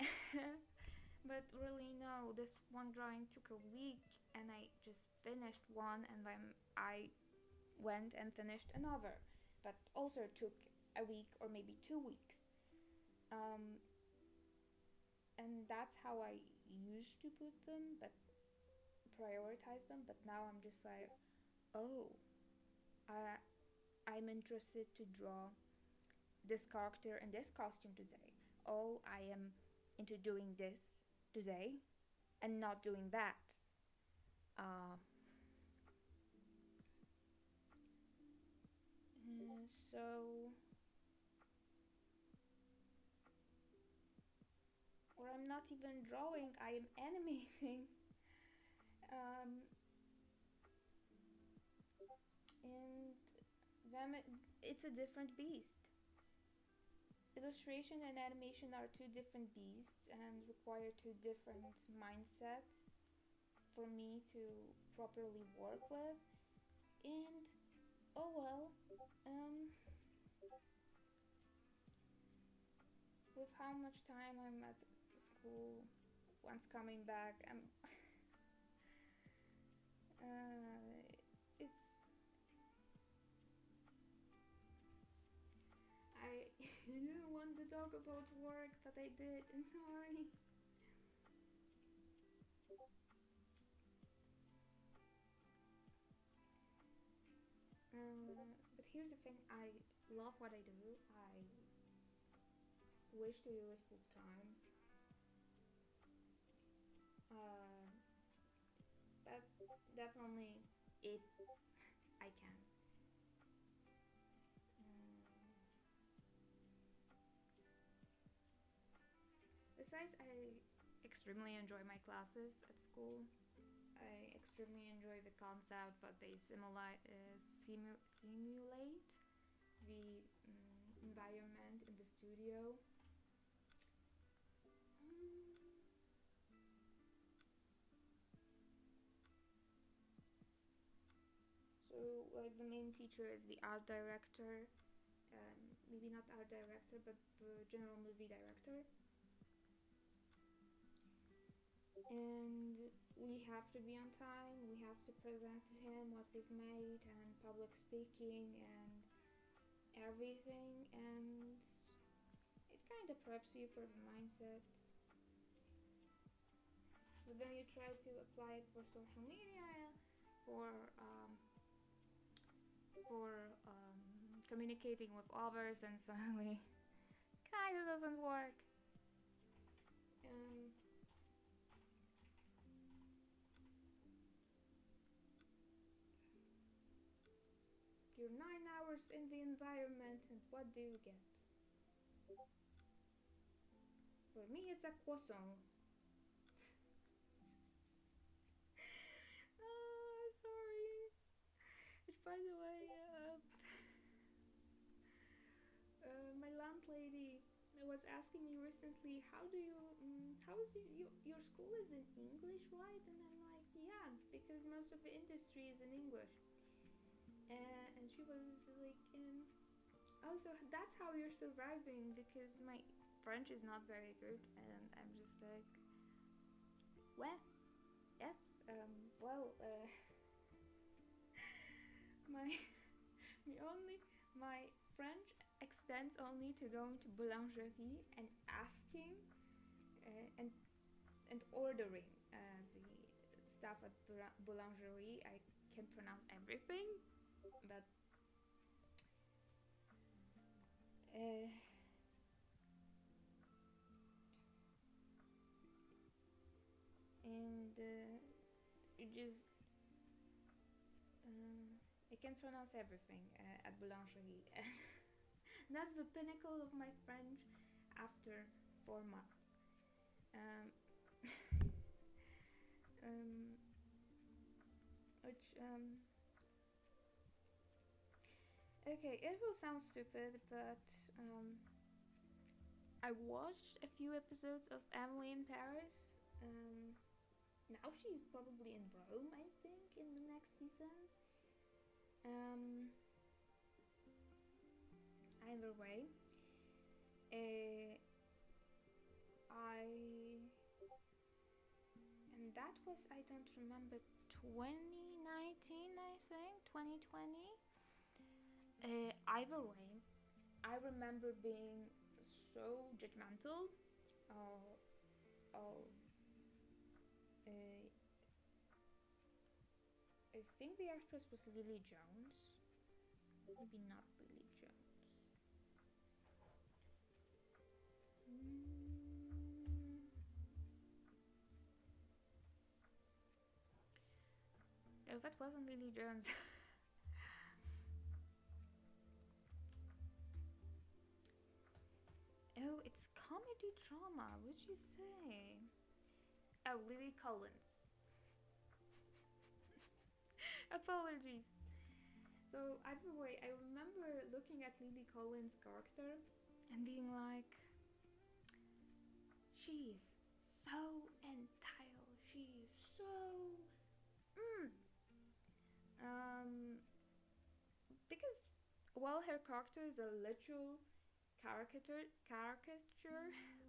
But really no, this one drawing took a week and I just finished one, and then I went and finished another that also took a week or maybe 2 weeks. And that's how I used to put them, but prioritize them. But now I'm just like, oh, I'm interested to draw this character in this costume today. Oh, I am into doing this today and not doing that. So, or I'm not even drawing, I am animating. And then it's a different beast. Illustration and animation are 2 different beasts and require 2 different mindsets for me to properly work with. And oh well, with how much time I'm at school, once coming back, it's, I didn't want to talk about work, but I did. I'm sorry. But here's the thing, I love what I do. I wish to do it full time. But that's only if I can. Besides, I extremely enjoy my classes at school. I extremely enjoy the concept that they simulate the environment in the studio. So, like, the main teacher is the art director, maybe not art director, but the general movie director. and we have to be on time. We have to present to him what we've made and public speaking and everything, and it kind of preps you for the mindset. But then you try to apply it for social media, for um, communicating with others, and suddenly kind of doesn't work. Um, you're 9 hours in the environment, and what do you get? For me, it's a croissant. Sorry. Which, by the way, my landlady was asking me recently, how is your school is in English, right? And I'm like, yeah, because most of the industry is in English. And she was like, oh, so that's how you're surviving, because my French is not very good, and I'm just like, well, yes, well, my my French extends only to going to boulangerie and asking and ordering the stuff at boulangerie. I can pronounce everything, but and you just I can pronounce everything at boulangerie. That's the pinnacle of my French after 4 months. Um, um, which okay, it will sound stupid, but I watched a few episodes of Emily in Paris. Now she's probably in Rome, I think, in the next season. Either way, I and that was, I don't remember, 2019, I think, 2020. Either way, I remember being so judgmental of I think the actress was Lily Jones. Maybe not Lily Jones. No, that wasn't Lily Jones. Oh, it's comedy drama. What'd you say? Oh, Lily Collins. Apologies. So either way, I remember looking at Lily Collins' character and being like, she is so entitled. She is so because while her character is a literal caricature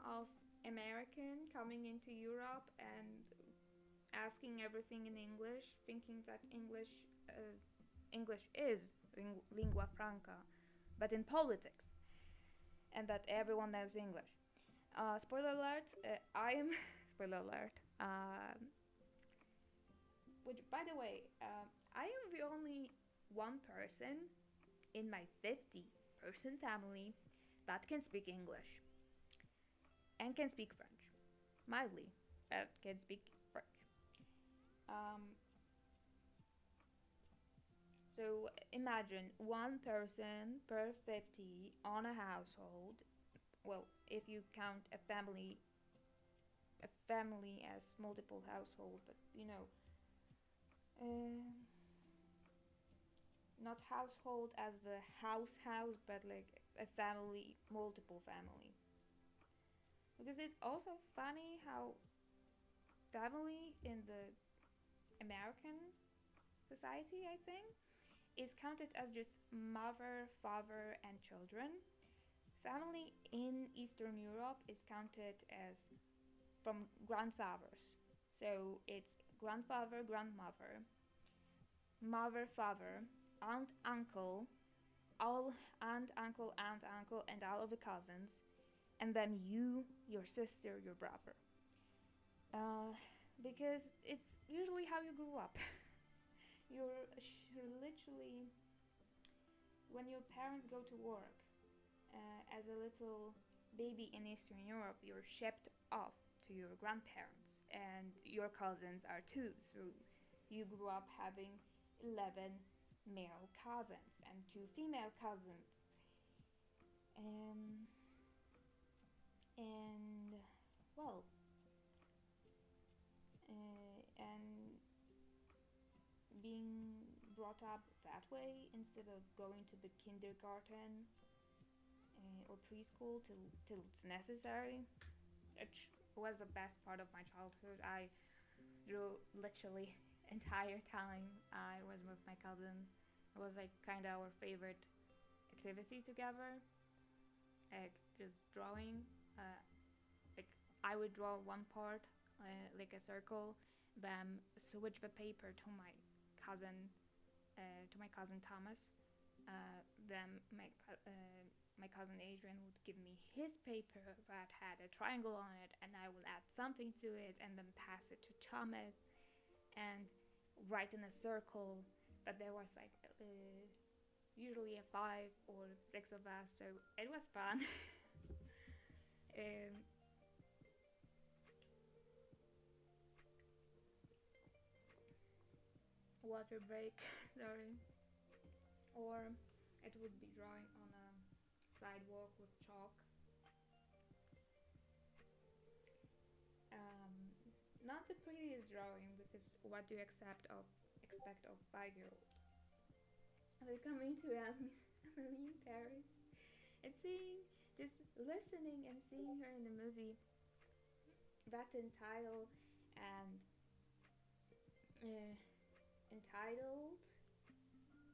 of American coming into Europe and asking everything in English, thinking that English is lingua franca, but in politics, and that everyone knows English. Spoiler alert! I am spoiler alert. Which, by the way, I am the only one person in my 50-person family that can speak English and can speak French, mildly. Can speak French. So imagine one person per 50 on a household. Well, if you count a family as multiple household, but not household as the house, but like a family, multiple family. Because it's also funny how family in the American society, I think, is counted as just mother, father, and children. Family in Eastern Europe is counted as from grandfathers So it's grandfather, grandmother, mother, father, aunt, uncle, all aunt, uncle, and all of the cousins, and then you, your sister, your brother. Because it's usually how you grew up. you're literally, when your parents go to work, as a little baby in Eastern Europe, you're shipped off to your grandparents, and your cousins are too. So you grew up having 11 male cousins and 2 female cousins. Um, and well, and being brought up that way instead of going to the kindergarten or preschool till it's necessary, which was the best part of my childhood. I drew literally entire time I was with my cousins. It was like kind of our favorite activity together, like just drawing. Like I would draw one part, like a circle, then switch the paper to my cousin Thomas. Then my cousin Adrian would give me his paper that had a triangle on it, and I would add something to it and then pass it to Thomas and write in a circle. But there was like usually a 5 or 6 of us, so it was fun. Water break, sorry. Or it would be drawing on a sidewalk with chalk. Not the prettiest drawing, because what do you expect of 5-year-old? They're coming to Emily in Paris and just listening and seeing her in the movie, that entitled and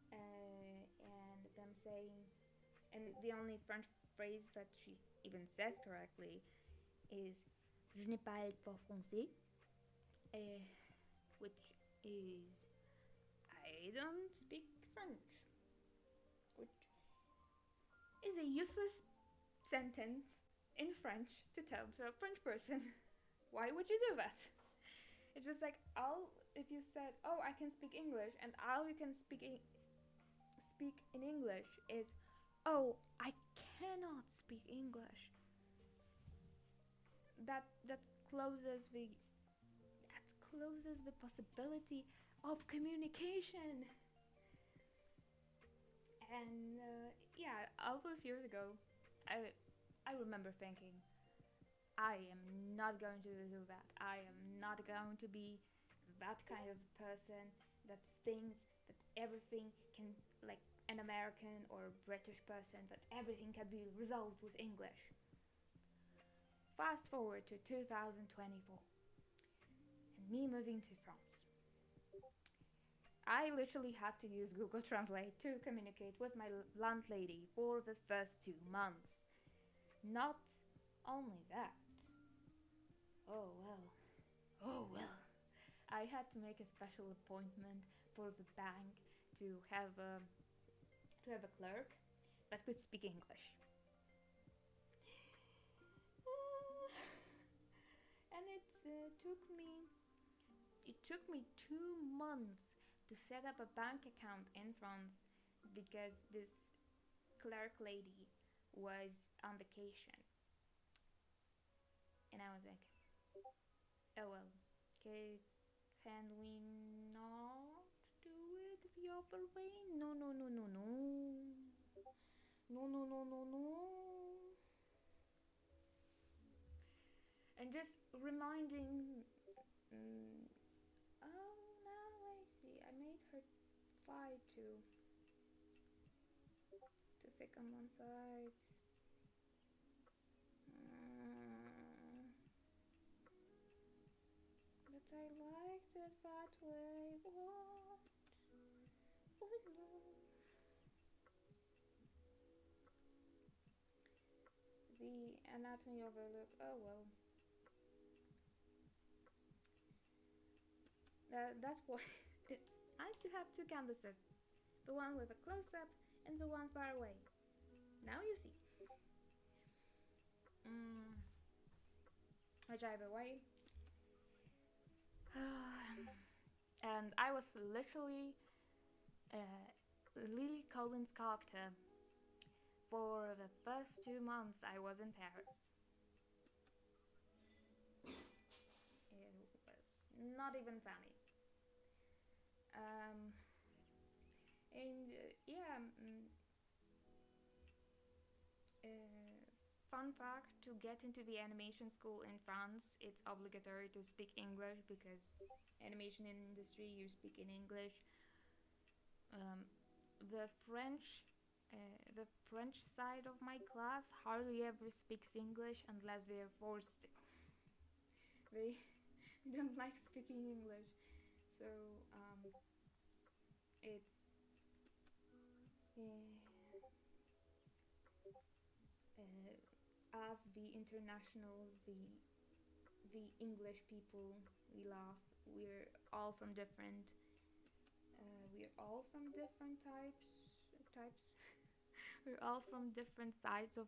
and them saying, and the only French phrase that she even says correctly is "Je ne parle pas français," which is "I don't speak French," which is a useless sentence in French to tell to a French person. Why would you do that? It's just like, if you said, "Oh, I can speak English," and all you can speak in English is, "Oh, I cannot speak English." That closes the possibility of communication. And yeah, all those years ago, I remember thinking, I am not going to do that. I am not going to be that kind of person that thinks that everything can, like an American or British person, that everything can be resolved with English. Fast forward to 2024 and me moving to France. I literally had to use Google Translate to communicate with my landlady for the first 2 months. Not only that, oh well, I had to make a special appointment for the bank to have a clerk that could speak English. And it took me 2 months to set up a bank account in France, because this clerk lady was on vacation. And I was like, oh well, can we not do it the other way? No. And just reminding, oh, now I see, I made her phi to thick on one side. But I liked it that way. What? Oh no. The anatomy overlook. Oh well. That's why it's nice to have two canvases, the one with a close-up and the one far away. Now you see. Mm, I drive away, and I was literally Lily Collins' character for the first 2 months I was in Paris. It was not even funny. Um, and yeah, fun fact, to get into the animation school in France, it's obligatory to speak English because animation industry, you speak in English. Um, the French the French side of my class hardly ever speaks English unless they are forced to. They don't like speaking English, so it's us, the internationals, the English people, we laugh. We're all from different types. We're all from different sides of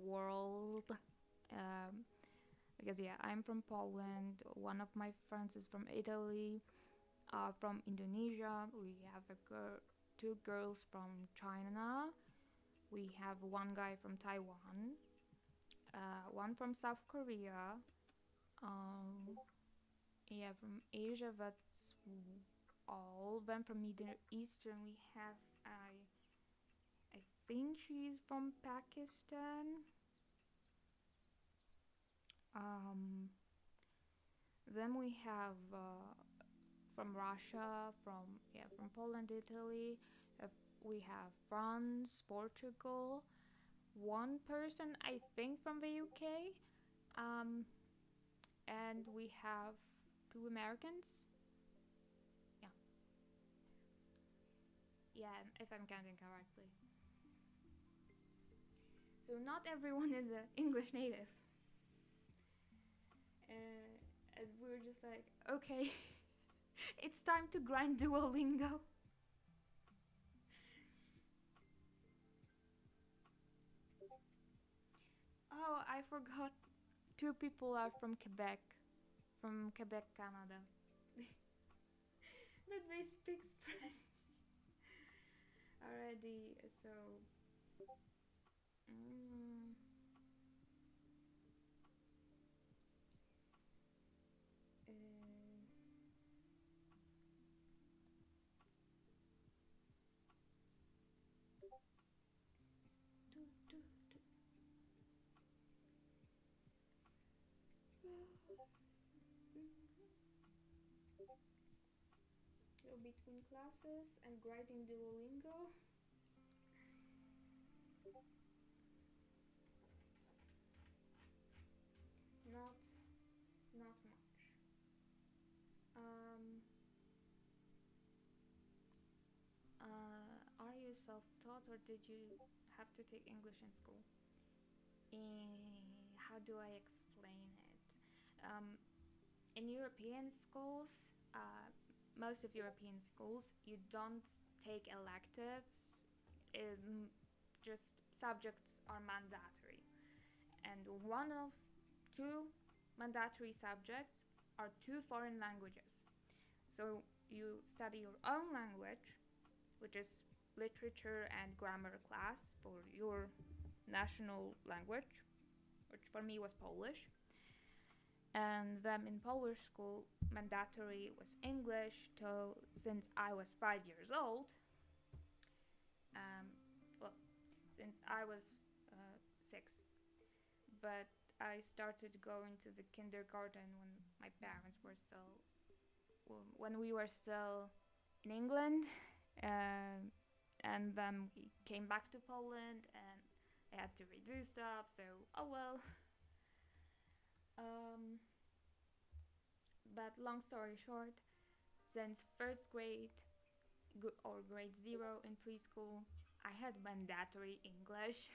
world. Um, because yeah, I'm from Poland. One of my friends is from Italy. From Indonesia, we have two girls from China. We have one guy from Taiwan. One from South Korea. Um, yeah, from Asia. That's all. Then from Middle Eastern, we have I think she's from Pakistan. Um, then we have from Russia, from Poland, Italy. We have France, Portugal. One person, I think, from the UK. Um, and we have two Americans. Yeah, yeah, if I'm counting correctly. So not everyone is an English native. And we were just like, okay, it's time to grind Duolingo. Oh, I forgot. Two people are from Quebec, Canada. But they speak French already, so. Mm, uh, do, do, do. So between classes and grinding Duolingo. Not, not much. Um, are you self-taught or did you have to take English in school? How do I explain it? In European schools, most of European schools, you don't take electives. Just subjects are mandatory, and one of two mandatory subjects are two foreign languages. So you study your own language, which is literature and grammar class for your national language, which for me was Polish. And then in Polish school, mandatory was English till since I was 5 years old. Um, well, since I was 6, but I started going to the kindergarten when my parents were still, when we were still in England, and then we came back to Poland and I had to redo stuff. So oh well. Um, but long story short, since first grade or grade 0 in preschool, I had mandatory English.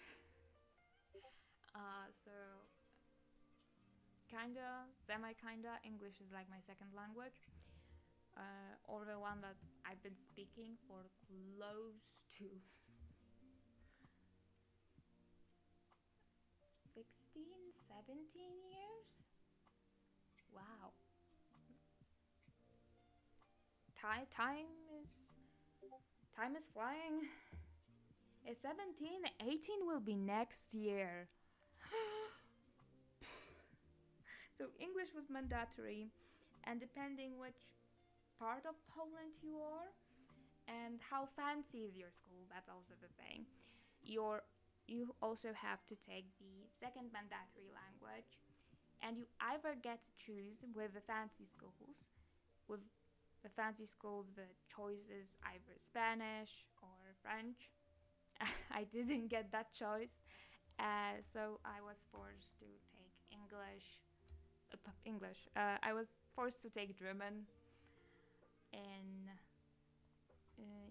So kinda, semi-kinda. English is like my second language, or the one that I've been speaking for close to 16, 17 years. Wow. Time is flying. It's 17, 18 will be next year. So English was mandatory, and depending which part of Poland you are and how fancy is your school, that's also the thing. You also have to take the second mandatory language, and you either get to choose with the fancy schools. With the fancy schools, the choice is either Spanish or French. I didn't get that choice, so I was forced to take English. I was forced to take German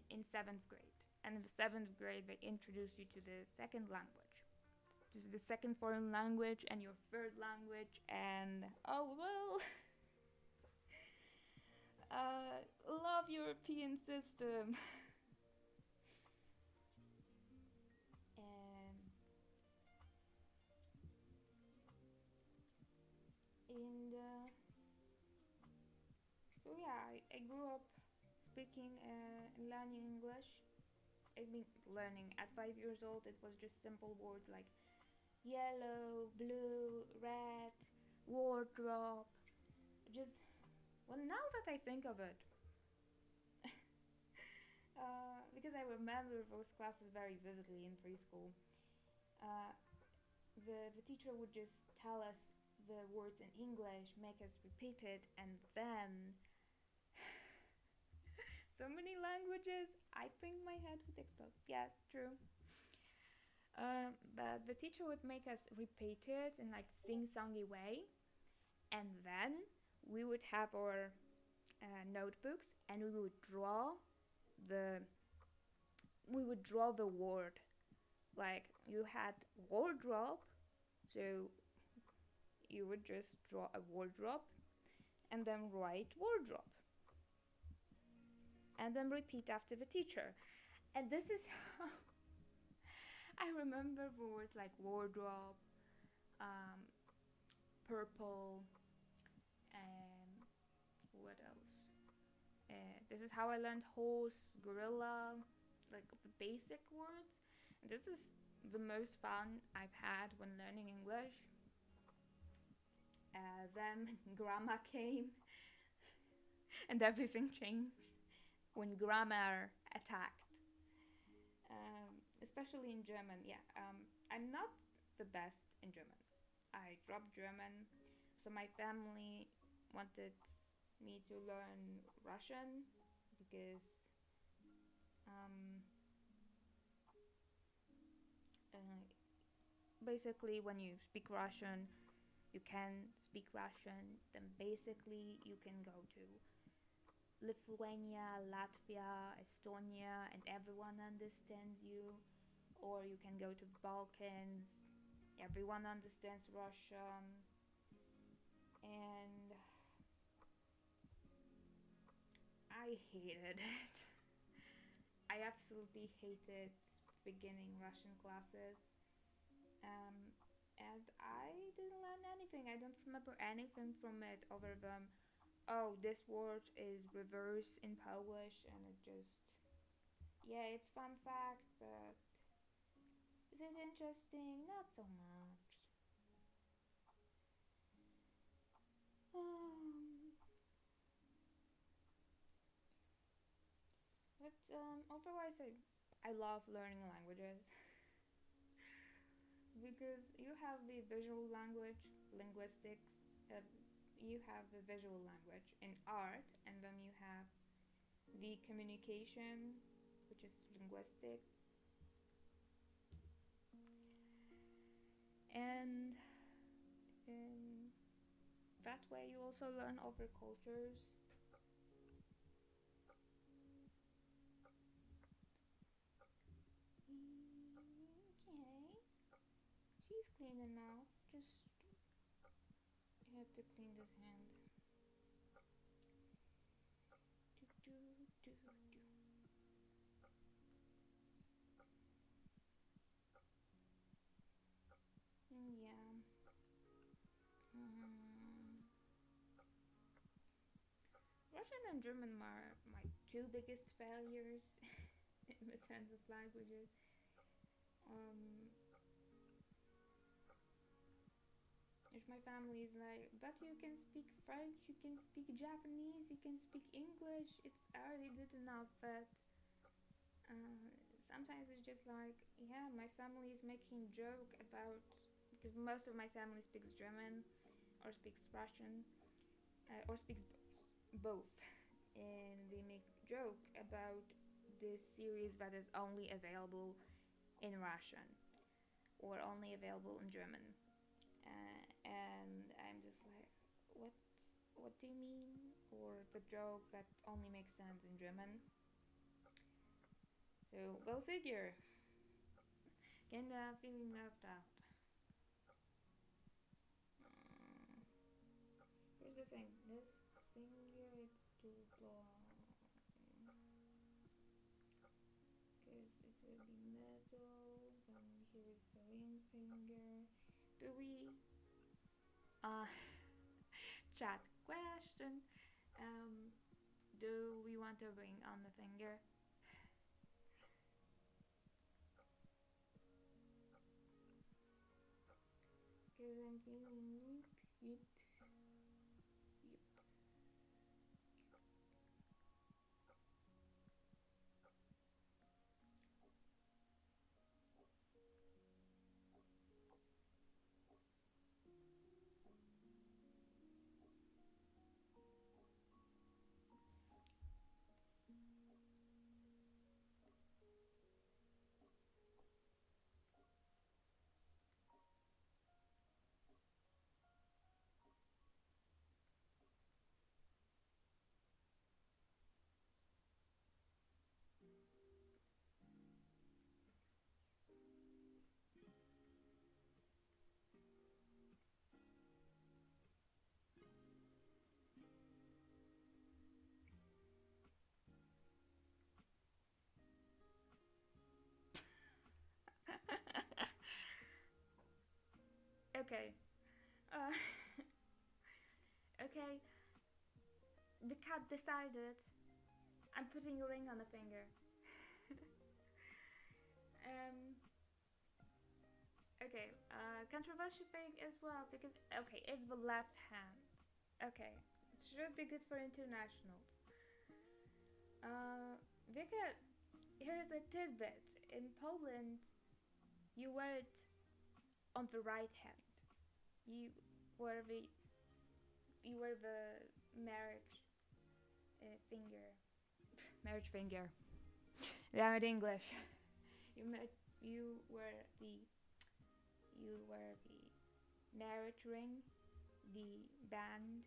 in seventh grade. And in the seventh grade, they introduce you to the second language, to the second foreign language and your third language. And oh well, love European system. And so yeah, I grew up speaking and learning English. I mean, learning at 5 years old, it was just simple words like yellow, blue, red, wardrobe. Just, well, now that I think of it, because I remember those classes very vividly in preschool, uh, the teacher would just tell us the words in English, make us repeat it, and then so many languages, I think my head would explode. Yeah, true. But the teacher would make us repeat it in like sing-songy way, and then we would have our notebooks, and the we would draw the word. Like you had wardrobe, so you would just draw a wardrobe, and then write wardrobe, and then repeat after the teacher. And this is how I remember words like wardrobe, um, purple, and what else? This is how I learned horse, gorilla, like the basic words. And this is the most fun I've had when learning English. Then grammar came, and everything changed when grammar attacked. Especially in German, yeah. I'm not the best in German. I dropped German, so my family wanted me to learn Russian because um, uh, basically when you speak Russian, you can speak Russian, then basically you can go to Lithuania, Latvia, Estonia, and everyone understands you. Or you can go to the Balkans, everyone understands Russian. And I hated it. I absolutely hated beginning Russian classes. And I didn't learn anything. I don't remember anything from it other than, oh, this word is reverse in Polish, and it just, yeah, it's fun fact, but is it interesting? Not so much. But otherwise, I love learning languages because you have the visual language, linguistics, you have the visual language in art, and then you have the communication, which is linguistics. And that way you also learn other cultures. Okay, she's clean enough. Just have to clean this hand. Do, do, do, do. And yeah. Russian and German are my two biggest failures in the sense of languages. If my family is like, but you can speak French, you can speak Japanese, you can speak English, it's already good enough. But sometimes it's just like, yeah, my family is making joke about, because most of my family speaks German or speaks Russian or speaks both, and they make joke about this series that is only available in Russian or only available in German, and I'm just like, what do you mean? Or the joke that only makes sense in German. So go figure. Kinda feeling left out. Here's the thing. This finger, it's too long. Because it will be metal. Then here's the ring finger. Do we chat question? Do we want a ring on the finger? Because I'm feeling yip. Okay. Okay. The cat decided I'm putting a ring on the finger. Okay, controversial thing as well because, okay, it's the left hand. Okay, it should be good for internationals. Because here's a tidbit: in Poland, you wear it on the right hand. You wear the marriage finger, marriage finger. Damn it, English. You wear the marriage ring, the band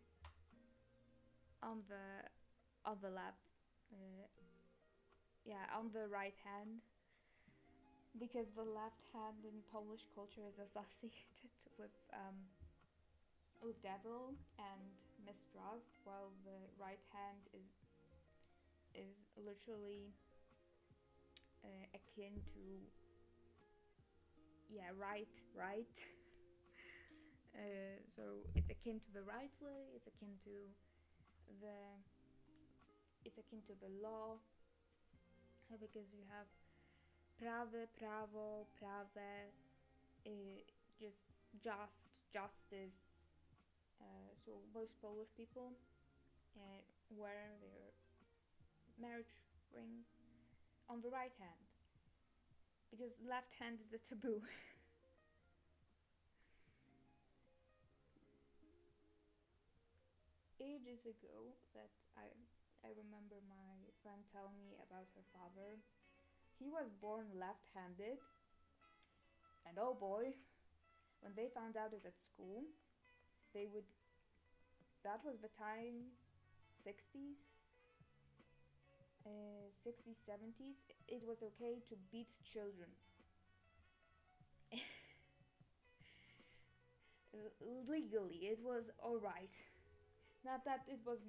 on the left, on the right hand, because the left hand in Polish culture is associated with devil and mistrust, while the right hand is literally akin to right. So it's akin to the right way. It's akin to the law, because you have prawo, prawe, just, justice. So most Polish people wear their marriage rings on the right hand, because left hand is a taboo. Ages ago, that I remember my friend telling me about her father. He was born left-handed, and oh boy, when they found out it at school, that was the time, 60s, 60s, 70s, it was okay to beat children. legally it was all right. Not that it was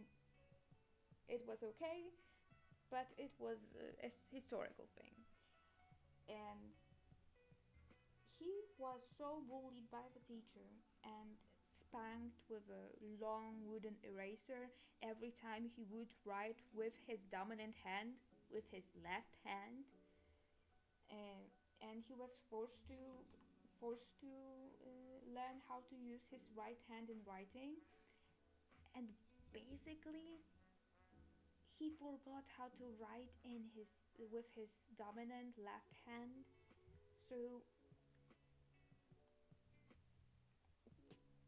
okay, but it was a historical thing. And he was so bullied by the teacher and spanked with a long wooden eraser every time he would write with his dominant hand, with his left hand. uh, and he was forced to learn how to use his right hand in writing, and basically he forgot how to write in his with his dominant left hand. So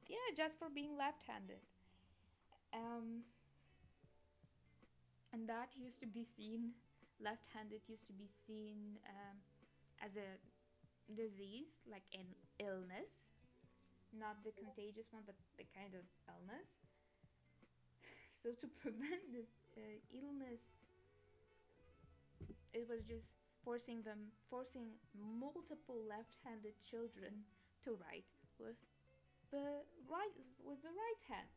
yeah, just for being left-handed. um and that used to be seen left-handed used to be seen as a disease, like an illness, not the contagious one, but the kind of illness. So to prevent this illness, it was just forcing multiple left-handed children to write with the right hand.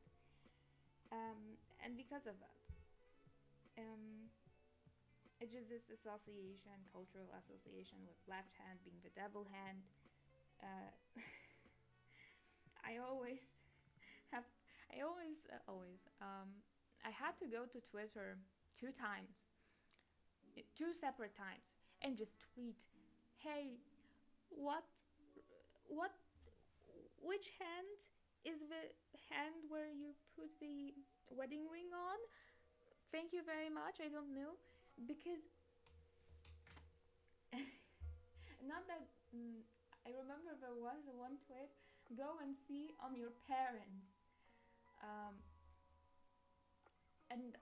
And because of that, um, it's just this association, cultural association with left hand being the devil hand. Uh, I always have, I always, I had to go to Twitter 2 times, 2 separate times, and just tweet, "Hey, what, what, which hand is the hand where you put the wedding ring on? Thank you very much. I don't know." Because not that I remember there was one tweet: "Go and see on your parents." Um, and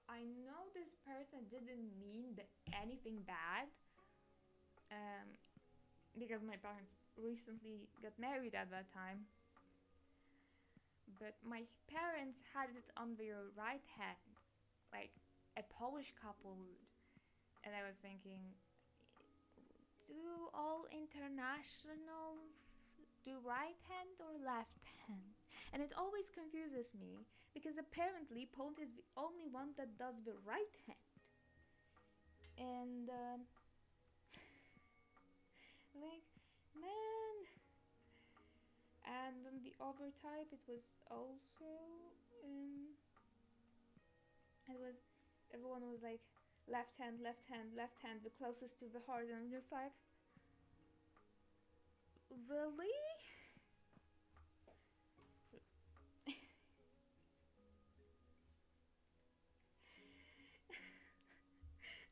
I know this person didn't mean anything bad, um, because my parents recently got married at that time. But my parents had it on their right hands, like a Polish couple would. And I was thinking, do all internationals do right hand or left hand? And it always confuses me, because apparently Poland is the only one that does the right hand. And like, man. And then the other type, it was also it was everyone was like left hand, left hand, left hand, the closest to the heart, and I'm just like, really?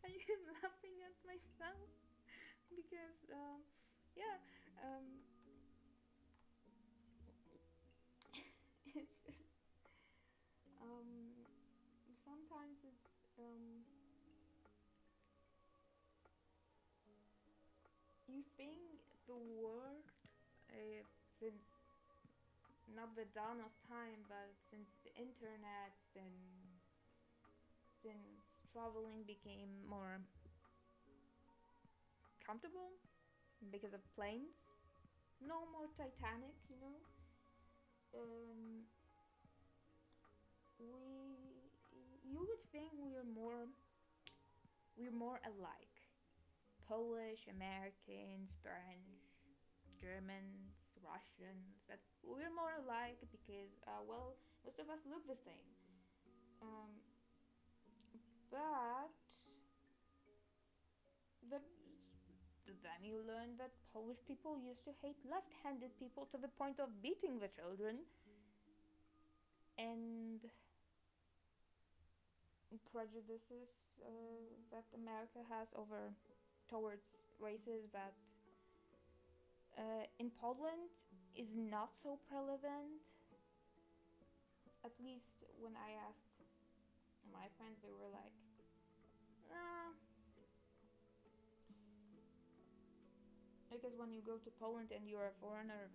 I am laughing at myself because yeah, it's just sometimes it's you think the world, since not the dawn of time, but since the internet and since traveling became more comfortable because of planes, no more Titanic, um, you would think we're more alike. Polish, Americans, French, Germans, Russians, that we're more alike because, well, most of us look the same. Um, but the, then you learn that Polish people used to hate left-handed people to the point of beating the children, and prejudices that America has towards races that in Poland is not so prevalent. At least when I asked my friends, they were like, because when you go to Poland and you're a foreigner,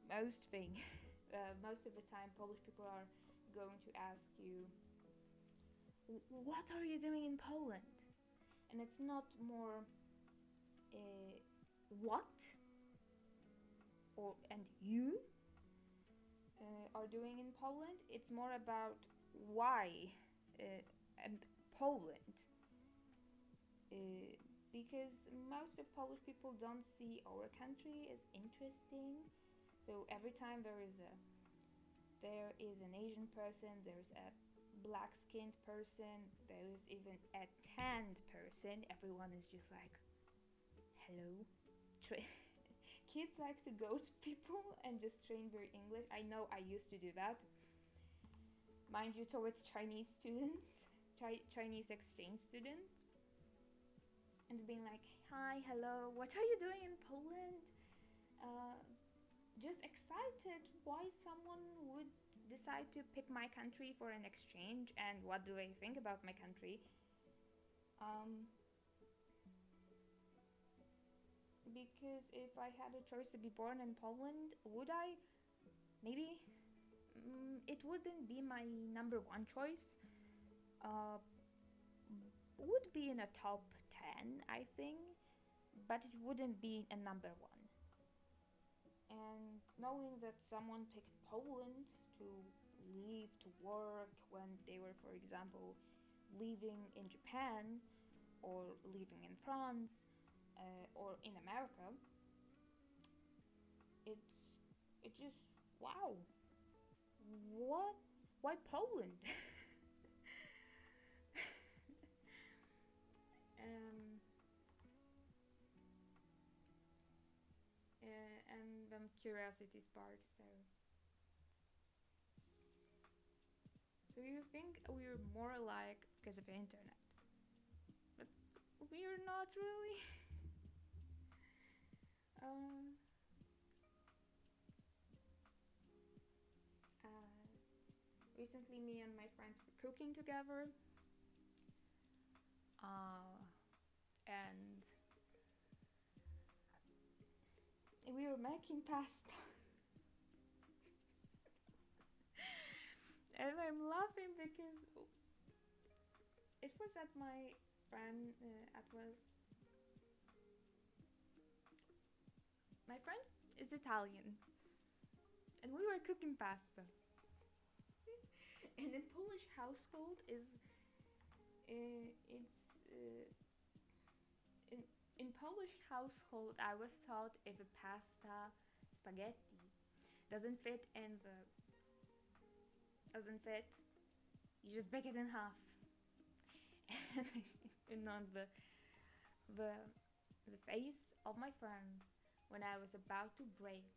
most of the time Polish people are going to ask you, what are you doing in Poland? And it's not more what or and you, are doing in Poland. It's more about why uh, and Poland. Because most of Polish people don't see our country as interesting. So every time there is an Asian person, there's a black-skinned person, there is even a tanned person. Everyone is just like, hello. Kids like to go to people and just train their English. I know I used to do that. Mind you, towards Chinese students, Chinese exchange students. And being like, hi, hello, what are you doing in Poland? Just excited why someone would decide to pick my country for an exchange and what do I think about my country. Because if I had a choice to be born in Poland, would I? Maybe. It wouldn't be my number one choice. Would be in a top 10, I think, but it wouldn't be a number one. And knowing that someone picked Poland to leave to work when they were, for example, living in Japan or living in France or in America, it's just wow. What? Why Poland? And curiosity sparked. So you think we're more alike because of the internet, but we're not really. Recently, me and my friends were cooking together, and we were making pasta. And I'm laughing because it was at my friend. My friend is Italian, and we were cooking pasta. And in Polish household in Polish household, I was taught if a pasta spaghetti doesn't fit, you just break it in half. And on the face of my friend when I was about to break,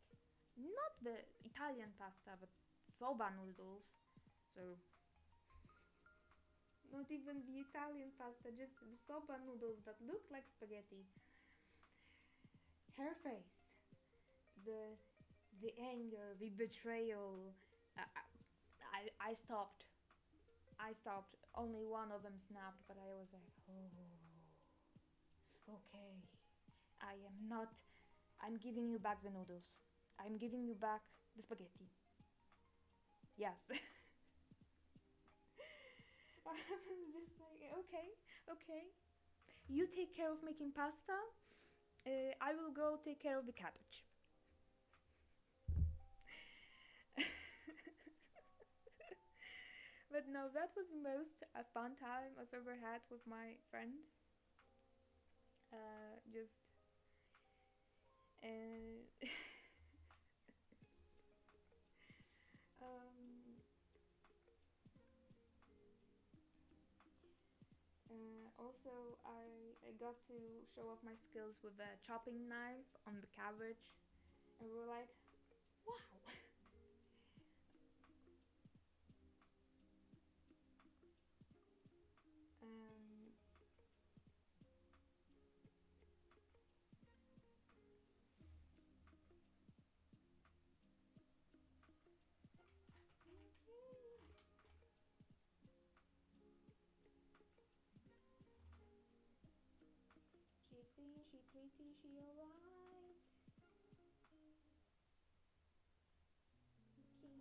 not the Italian pasta, but soba noodles. So not even the Italian pasta, just the soba noodles that look like spaghetti. Her face, the anger, the betrayal. I stopped. Only one of them snapped, but I was like, oh, okay. I'm giving you back the noodles. I'm giving you back the spaghetti. Yes. I was just like, okay. You take care of making pasta. I will go take care of the cabbage. But no, that was the most fun time I've ever had with my friends. Also, I got to show off my skills with a chopping knife on the cabbage, and we were like, wow. She pretty, she alright. Okay.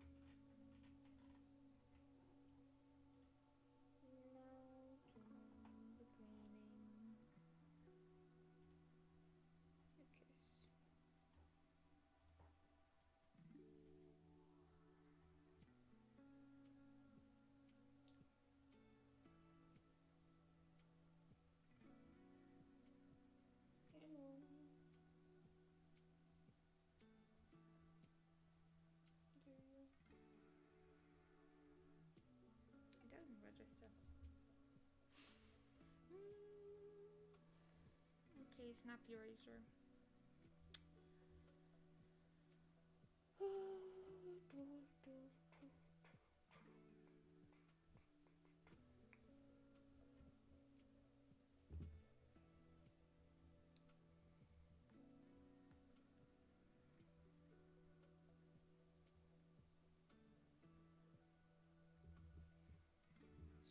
Now to the cleaning. Okay. Okay, snap eraser.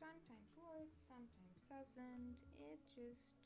Sometimes works, sometimes doesn't. It just...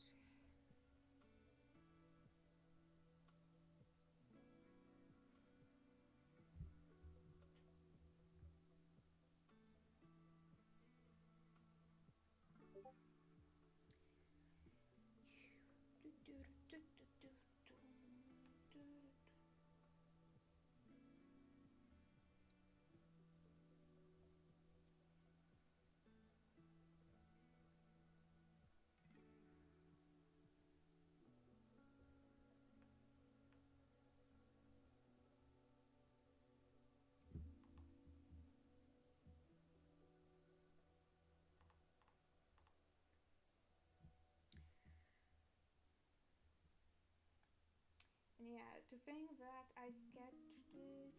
And yeah, to think that I sketched it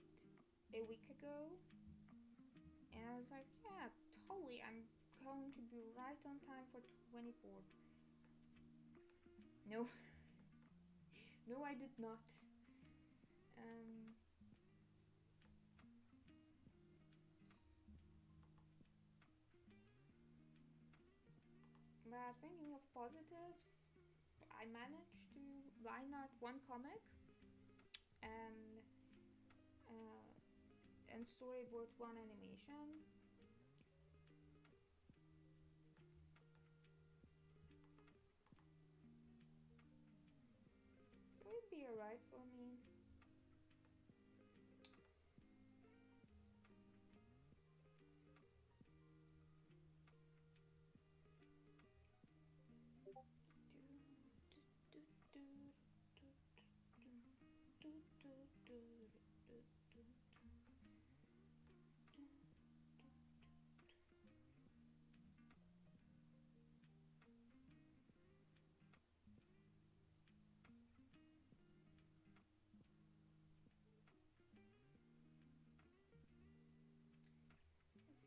a week ago, and I was like, yeah, totally, I'm going to be right on time for 24th. No. No, I did not. But thinking of positives, I managed to line art one comic and storyboard one animation. So it'd be alright for me.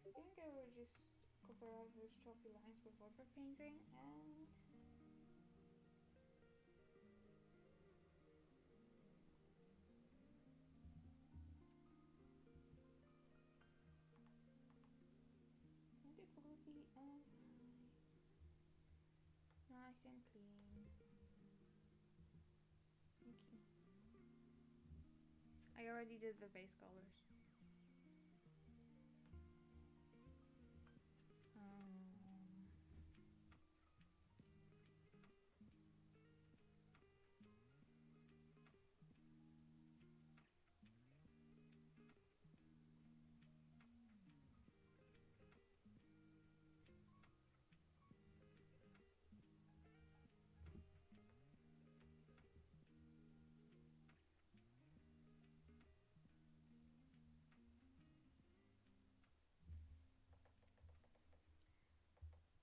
I think I will just cover all those choppy lines with overpainting and it will be nice and clean. Okay. I already did the base colors.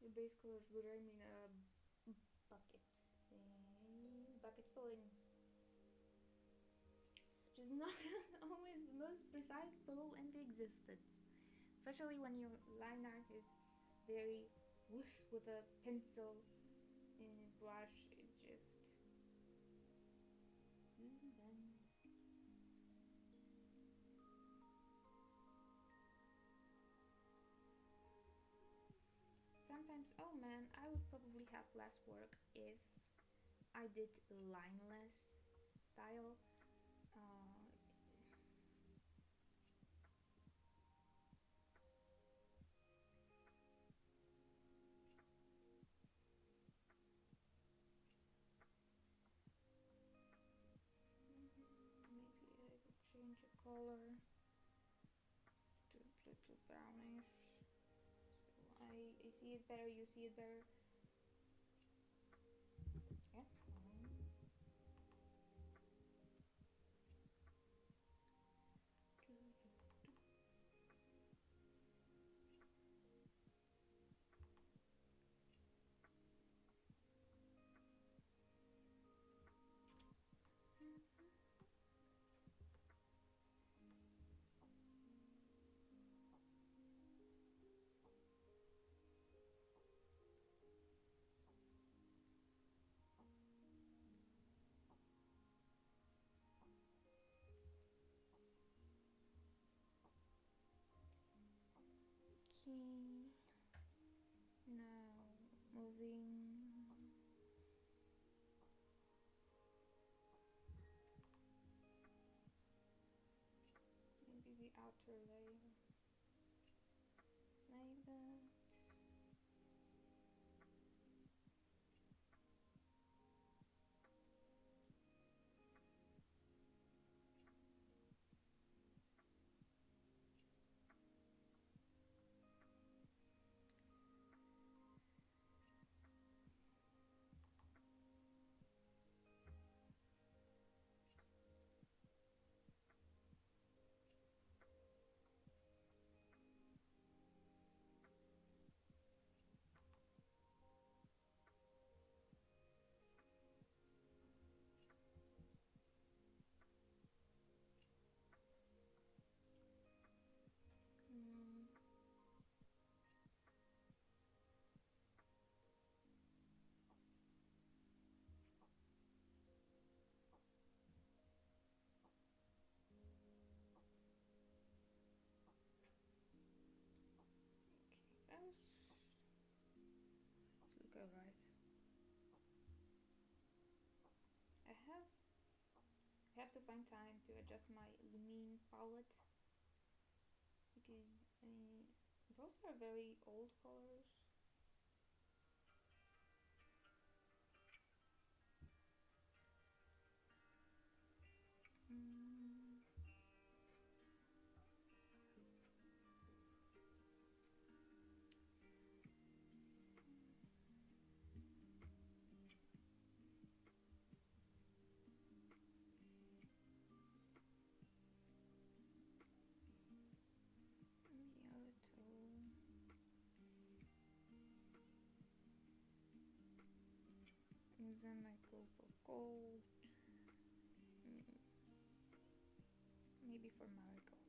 The base colors, but I mean a bucket. Bucket filling. Which is not always the most precise tool in the existence. Especially when your line art is very whoosh with a pencil and a brush. It's just... Sometimes, oh man, I would probably have less work if I did lineless style. Maybe I will change the color to a little brownish. So I see it better, you see it better. Yep. Okay. Now moving. Maybe the outer layer. Like that. Mm. Okay, let's look alright. I have to find time to adjust my Lumine palette because those are very old colors. Mm. Maybe a little. And then I go for gold. Mm. Maybe for marigold.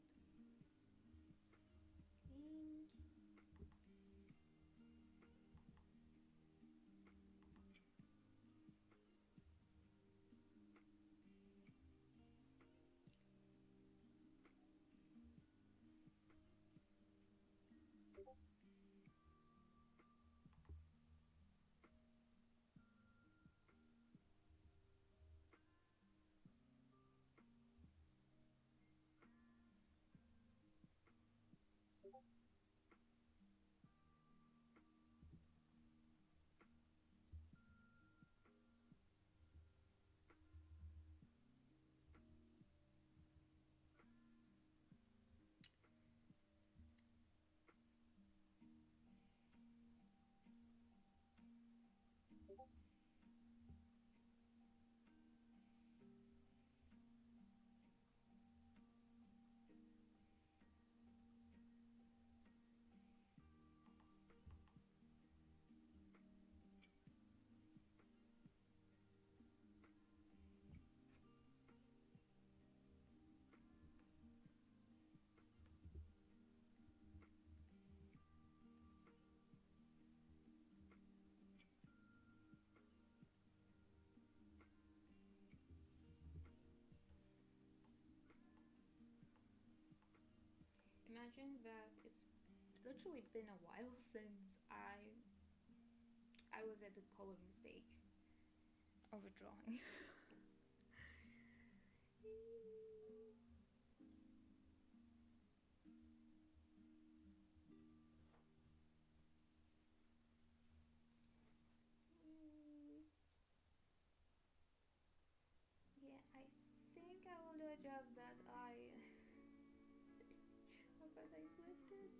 And imagine that it's literally been a while since I was at the coloring stage of a drawing. Yeah, I think I want to adjust that eye. How about I flipped it?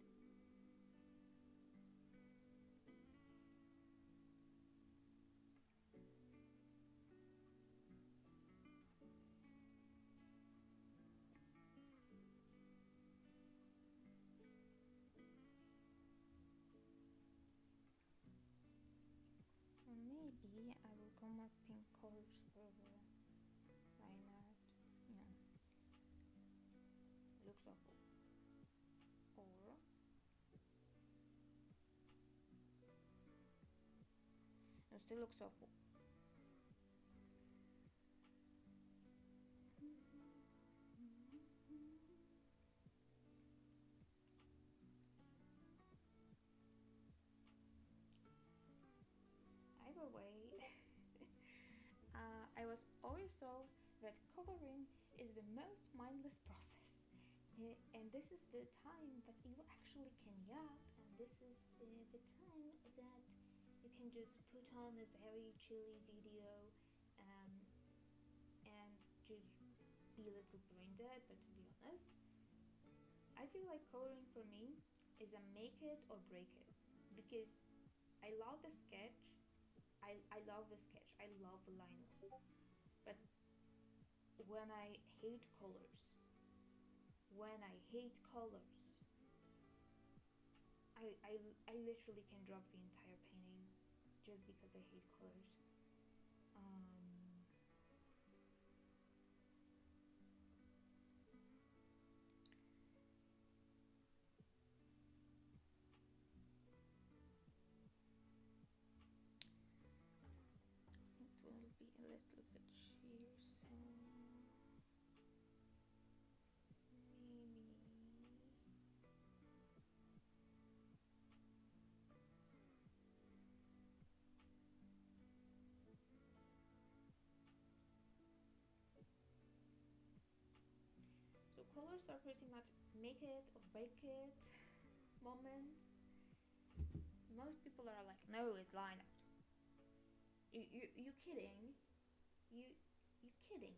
Or maybe I will go more pink colors for the line art. Yeah, it looks awful. Or it still looks awful. way, I was always told that coloring is the most mindless process. And this is the time that you actually can yap, and this is the time that you can just put on a very chilly video um, and just be a little brain dead. But to be honest, I feel like coloring for me is a make it or break it, because I love the sketch. I love the sketch. I love the line work. But when I hate colors, when I hate colors, I literally can drop the entire painting just because I hate colors. It will be a little bit sheer, so maybe. So colors are pretty much make it or break it moment. Most people are like, no, it's line art. You kidding? You kidding?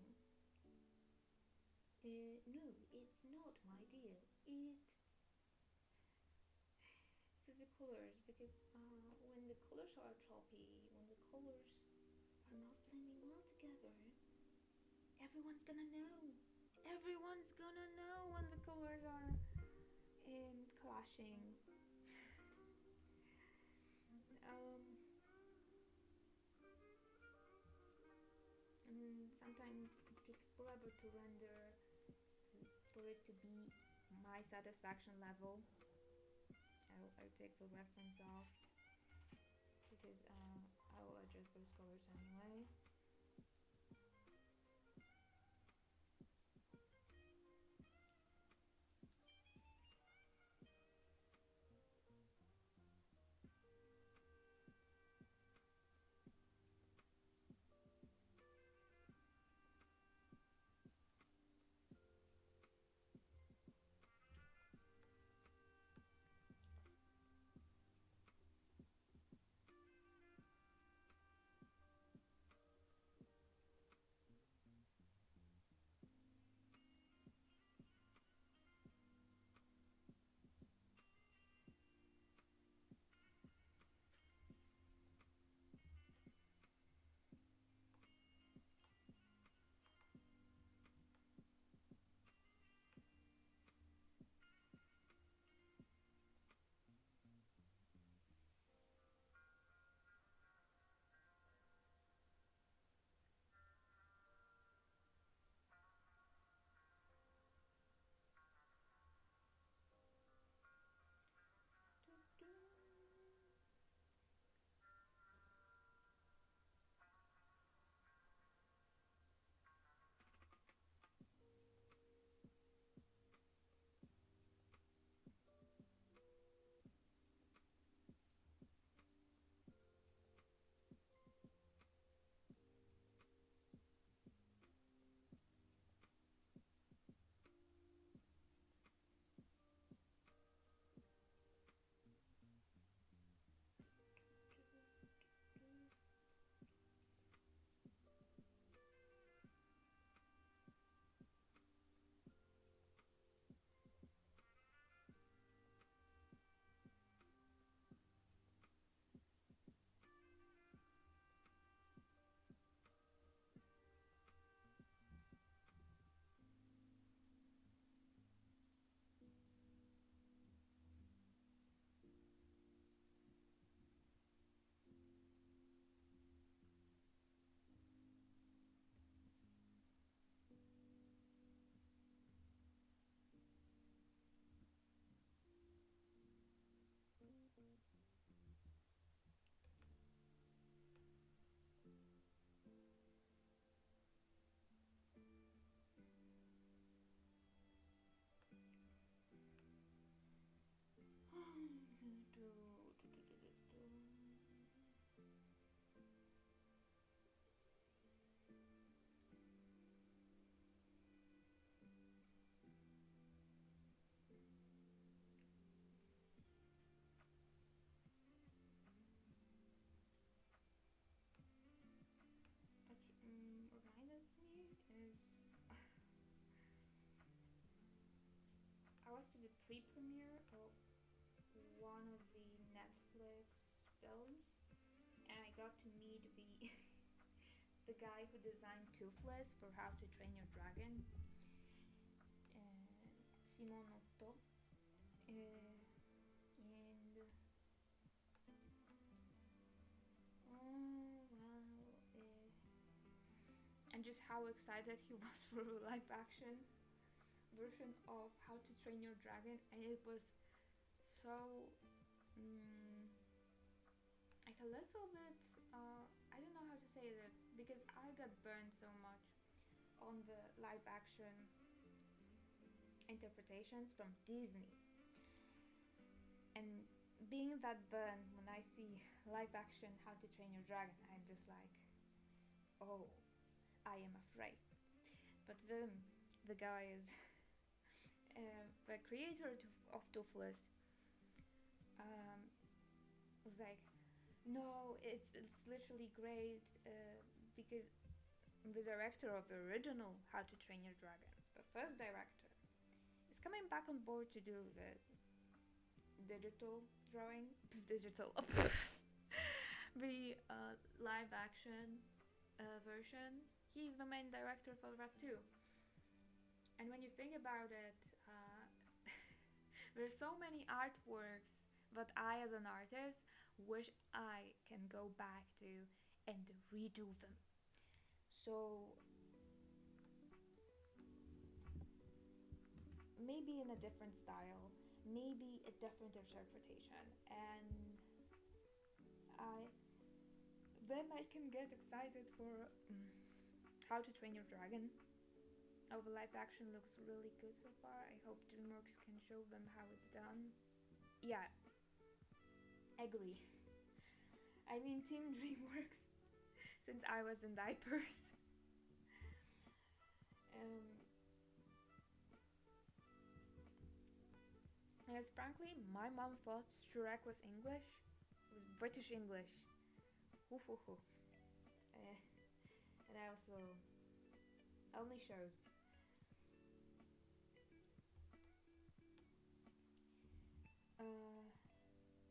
No, it's not, my dear. It is the colors, because when the colors are choppy, when the colors are not blending well together, everyone's gonna know. Everyone's gonna know when the colors are clashing. And sometimes it takes forever to render for it to be my satisfaction level. I'll take the reference off because I will adjust those colors anyway. one of the Netflix films, and I got to meet the the guy who designed Toothless for How to Train Your Dragon, Simon Otto, and and just how excited he was for a live action version of How to Train Your Dragon, and it was so like a little bit I don't know how to say it, because I got burned so much on the live action interpretations from Disney, and being that burned when I see live action How to Train Your Dragon, I'm just like, oh, I am afraid. But then the guy is the creator of Toothless was like, no, it's literally great because the director of the original How to Train Your Dragons, the first director, is coming back on board to do the digital drawing, digital, the live action version. He's the main director for that too. And when you think about it, there's so many artworks that I, as an artist, wish I can go back to and redo them. So maybe in a different style, maybe a different interpretation, and I then I can get excited for How to Train Your Dragon. Oh, the live action looks really good so far. I hope DreamWorks can show them how it's done. Yeah, agree. I mean, Team DreamWorks, since I was in diapers. As frankly, my mom thought Shrek was English. It was British English. And I was little. Only shows.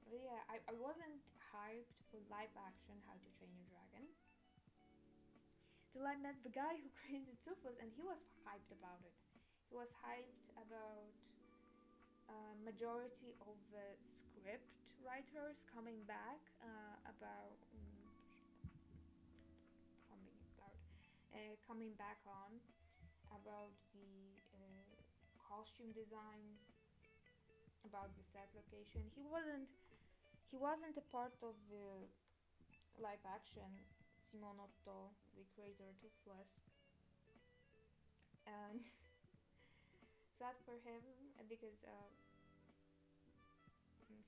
But yeah, I wasn't hyped for live action How to Train Your Dragon till I met the guy who created Toothless, and he was hyped about it. He was hyped about majority of the script writers coming back coming back on, about the costume designs, about the set location. He wasn't a part of the live action Simon Otto, the creator of Toothless, and sad for him because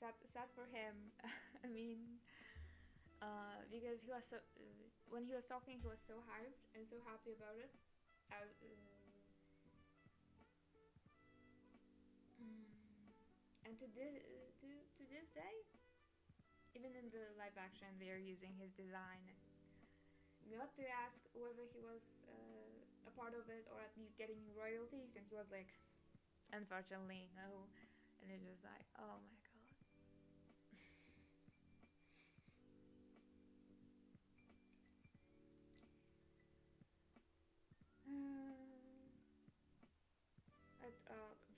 sad for him. I mean, because he was so when he was talking, he was so hyped and so happy about it. And to this day, even in the live action, they are using his design. Got to ask whether he was a part of it or at least getting royalties, and he was like, unfortunately, no. And it's just like, oh my god.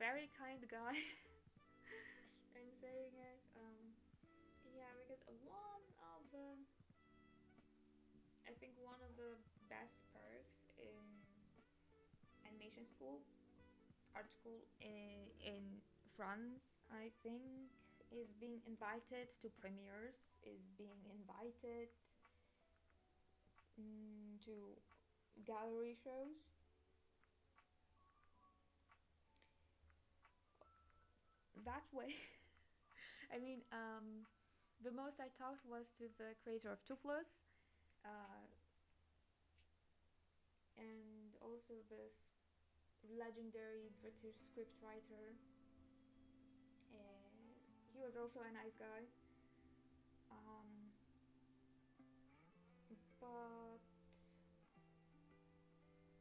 Very kind guy. I'm saying it. Yeah, because I think one of the best perks in animation school, art school in France, I think, is being invited to premieres, is being invited to gallery shows. That way, I mean, the most I talked was to the creator of Toothless, and also this legendary British scriptwriter. He was also a nice guy. But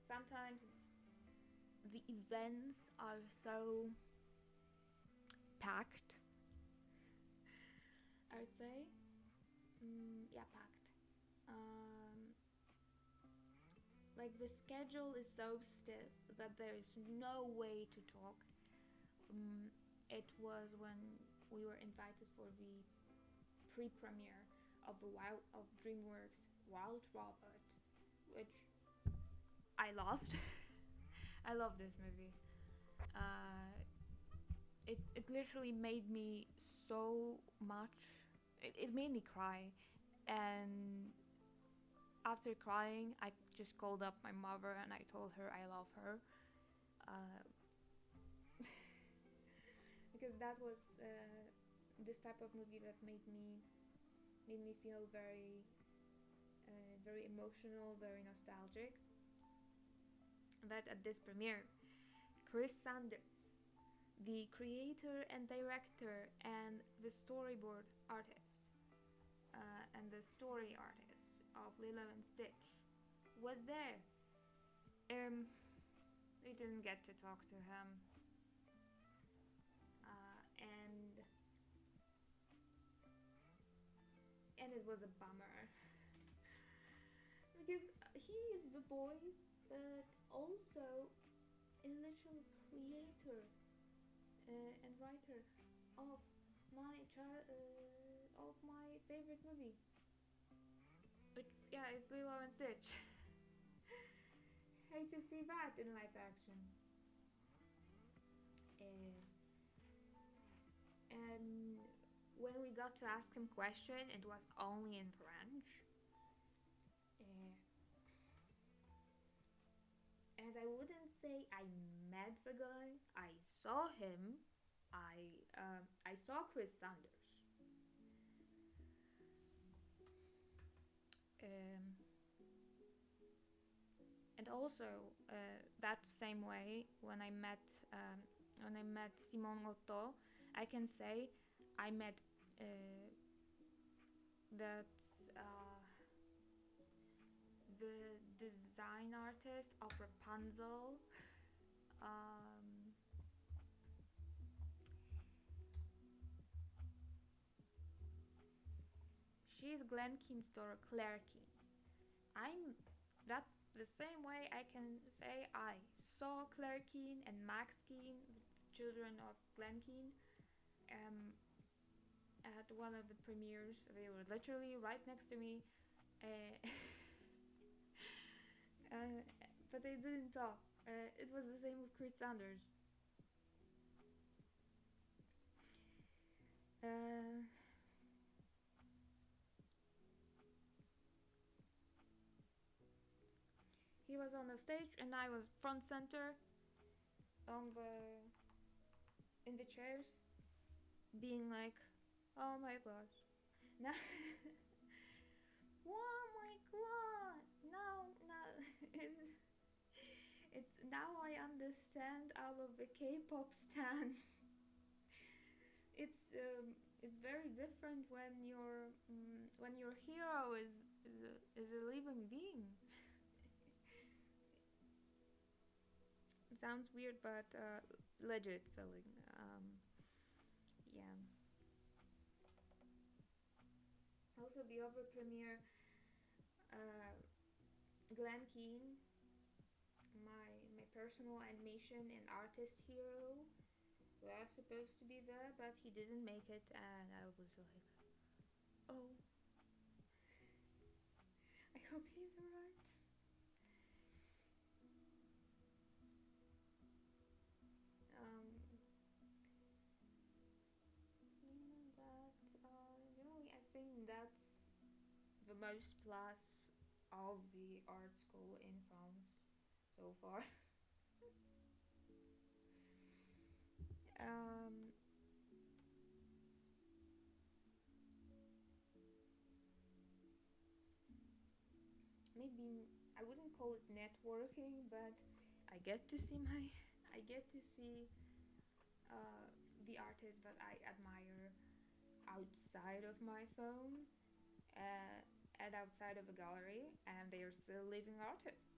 sometimes the events are so packed I would say. Yeah, packed. Um, like the schedule is so stiff that there is no way to talk. It was when we were invited for the pre-premiere of DreamWorks Wild Robot, which I loved. I love this movie. Uh, it literally made me so much. It made me cry, and after crying, I just called up my mother and I told her I love her. Uh, because that was this type of movie that made me feel very emotional, very nostalgic. That at this premiere, Chris Sanders, the creator and director and the storyboard artist and the story artist of Lilo and Stitch, was there. We didn't get to talk to him, and it was a bummer because he is the voice, but also a literal creator and writer of of my favorite movie, which yeah, it's Lilo and Stitch. Hate to see that in live action. And when we got to ask him question, it was only in French. And I wouldn't say I met the guy. I saw him. I saw Chris Sanders. And also that same way when I met Simon Otto, I can say I met that the design artist of Rapunzel. She's Glen Keane's daughter, Claire Keane. I'm that the same way I can say I saw Claire Keane and Max Keane, the children of Glen Keane, at one of the premieres. They were literally right next to me, but they didn't talk. It was the same with Chris Sanders. He was on the stage and I was front center in the chairs, being like, oh my gosh, no. Oh my god, no, it's now I understand all of the K-pop stans. It's very different when your hero is a living being. It sounds weird, but legit feeling. Yeah. Also, the other premiere, Glen Keane, my personal animation and artist hero, was supposed to be there, but he didn't make it, and I was like, oh, I hope he's alright. Generally, I think that's the most plus of the art school in France so far. Maybe I wouldn't call it networking, but I get to see the artists that I admire outside of my phone and outside of a gallery, and they are still living artists.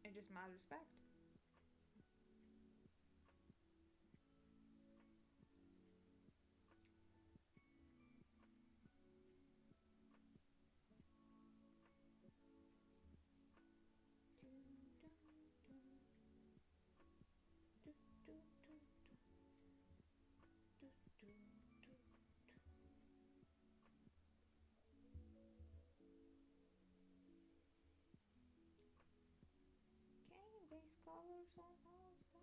And just mad respect. colors almost.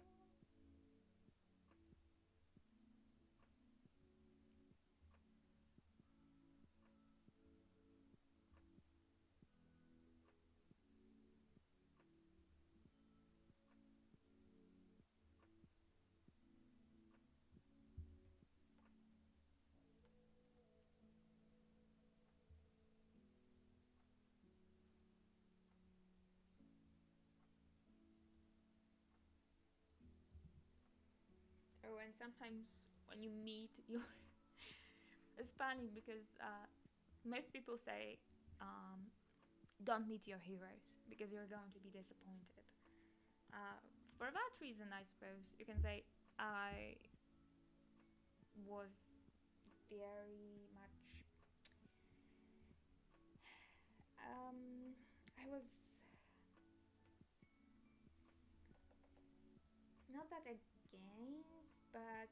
Oh, and sometimes when you meet your, it's funny because most people say, don't meet your heroes because you're going to be disappointed. Uh, for that reason, I suppose you can say I was very much. I was not that against, but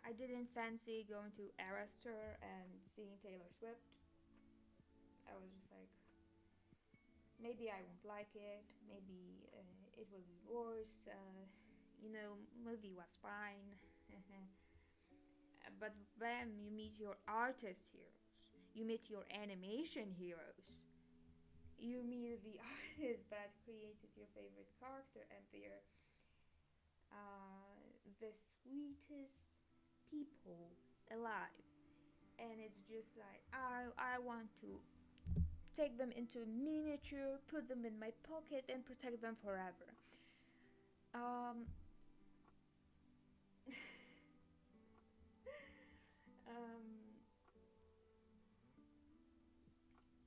I didn't fancy going to Eras Tour and seeing Taylor Swift. I was just like, maybe I won't like it. Maybe it will be worse. Movie was fine. But then you meet your artist heroes. You meet your animation heroes. You meet the artist that created your favorite character, and they're the sweetest people alive. And it's just like I want to take them into miniature, put them in my pocket, and protect them forever. Um, um,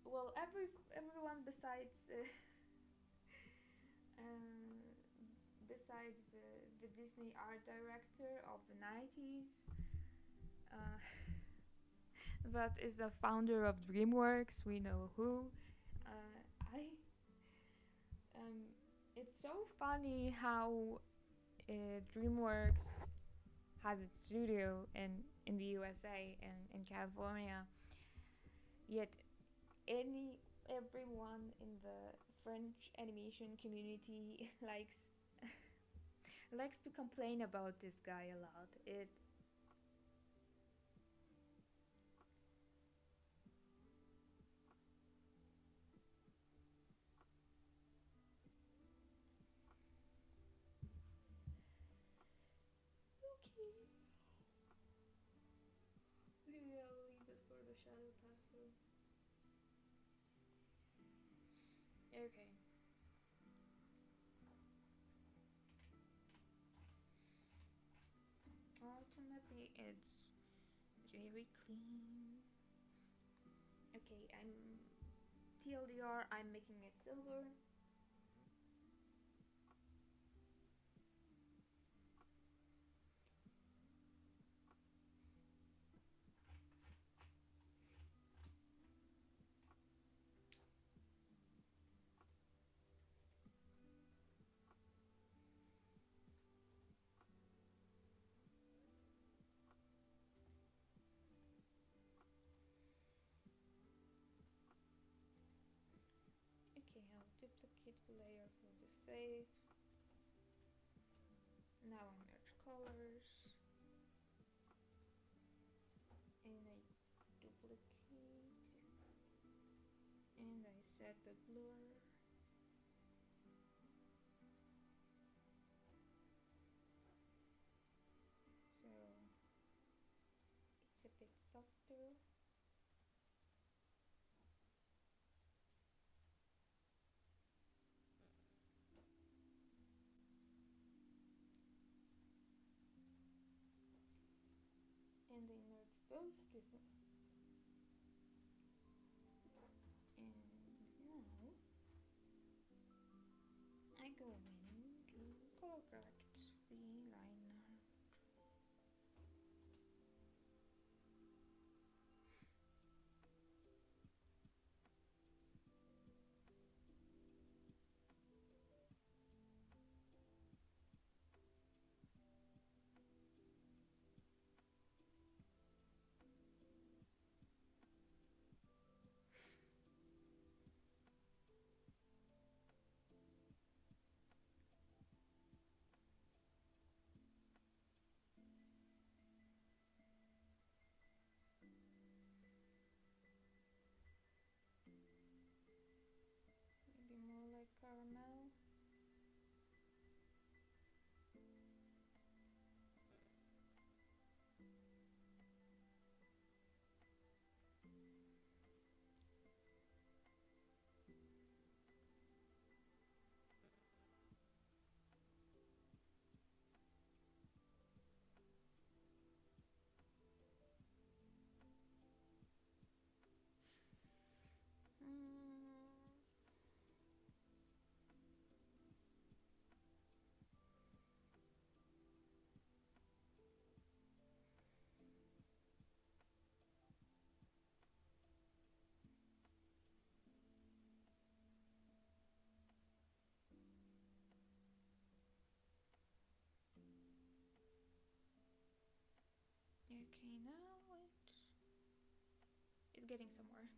well, everyone uh, besides the Disney art director of the 90s, uh, that is the founder of DreamWorks. We know who. I It's so funny how DreamWorks has its studio in the USA and in California. Yet everyone in the French animation community likes to complain about this guy a lot. It's okay. Maybe I'll leave it for the shadow pastel. Okay. Ultimately, it's very clean. Okay, TLDR, I'm making it silver. Okay, I'll duplicate the layer for the save. Now I merge colors. And I duplicate. And I set the blur. So it's a bit softer. And I merge those two. And now I go in to color correct the liner. now it's getting somewhere.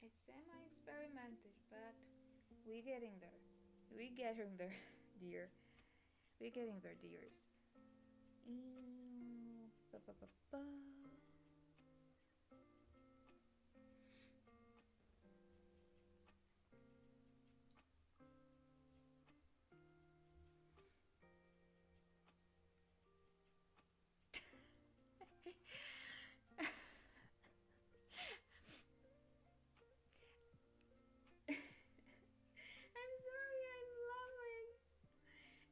It's semi-experimented, but we're getting there. We're getting there, dear. We're getting there, dears. Ba, ba, ba, ba. I'm sorry, I'm laughing.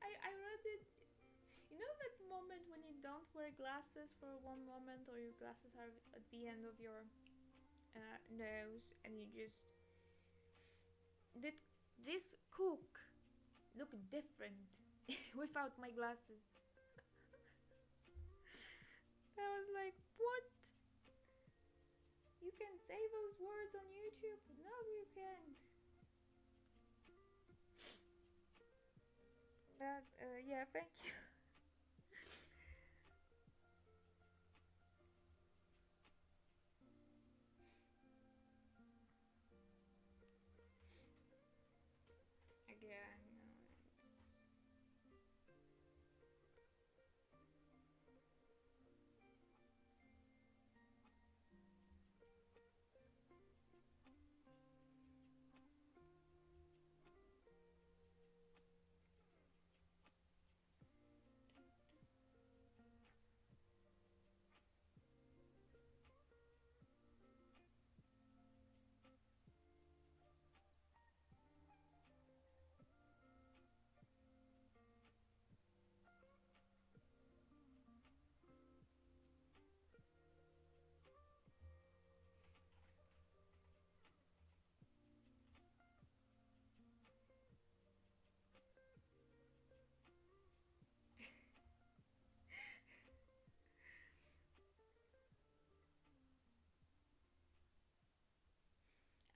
I read it. You know that moment when you don't wear glasses for one moment, or your glasses are at the end of your nose, and you just did this cook look different without my glasses? I was like, what? You can say those words on YouTube? No, you can't. But yeah, thank you. Again,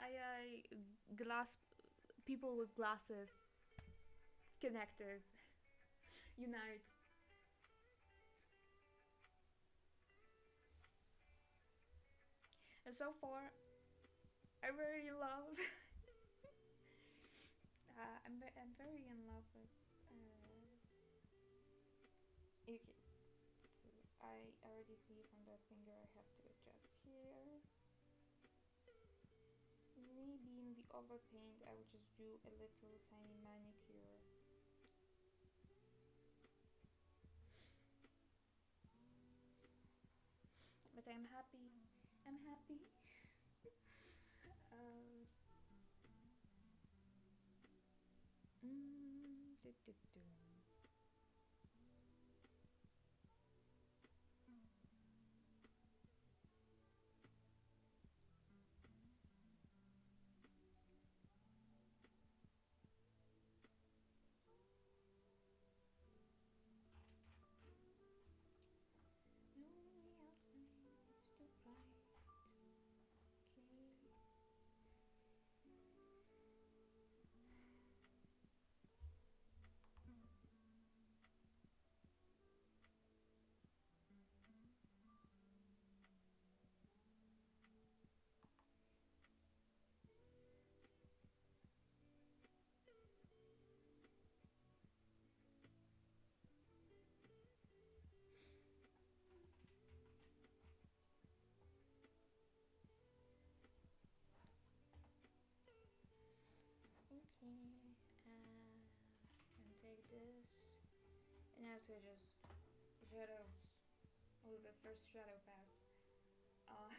I glass people with glasses connected, unite. And so far, I really love. I'm very in love with. Okay, so I already see from that finger I have to adjust here. Maybe in the overpaint I will just do a little tiny manicure. But I'm happy. I'm happy. um, do, do, do. Lonely out when it's too bright. Okay. Okay, and take this, and now to just shadows. Oh, the first shadow pass. Uh,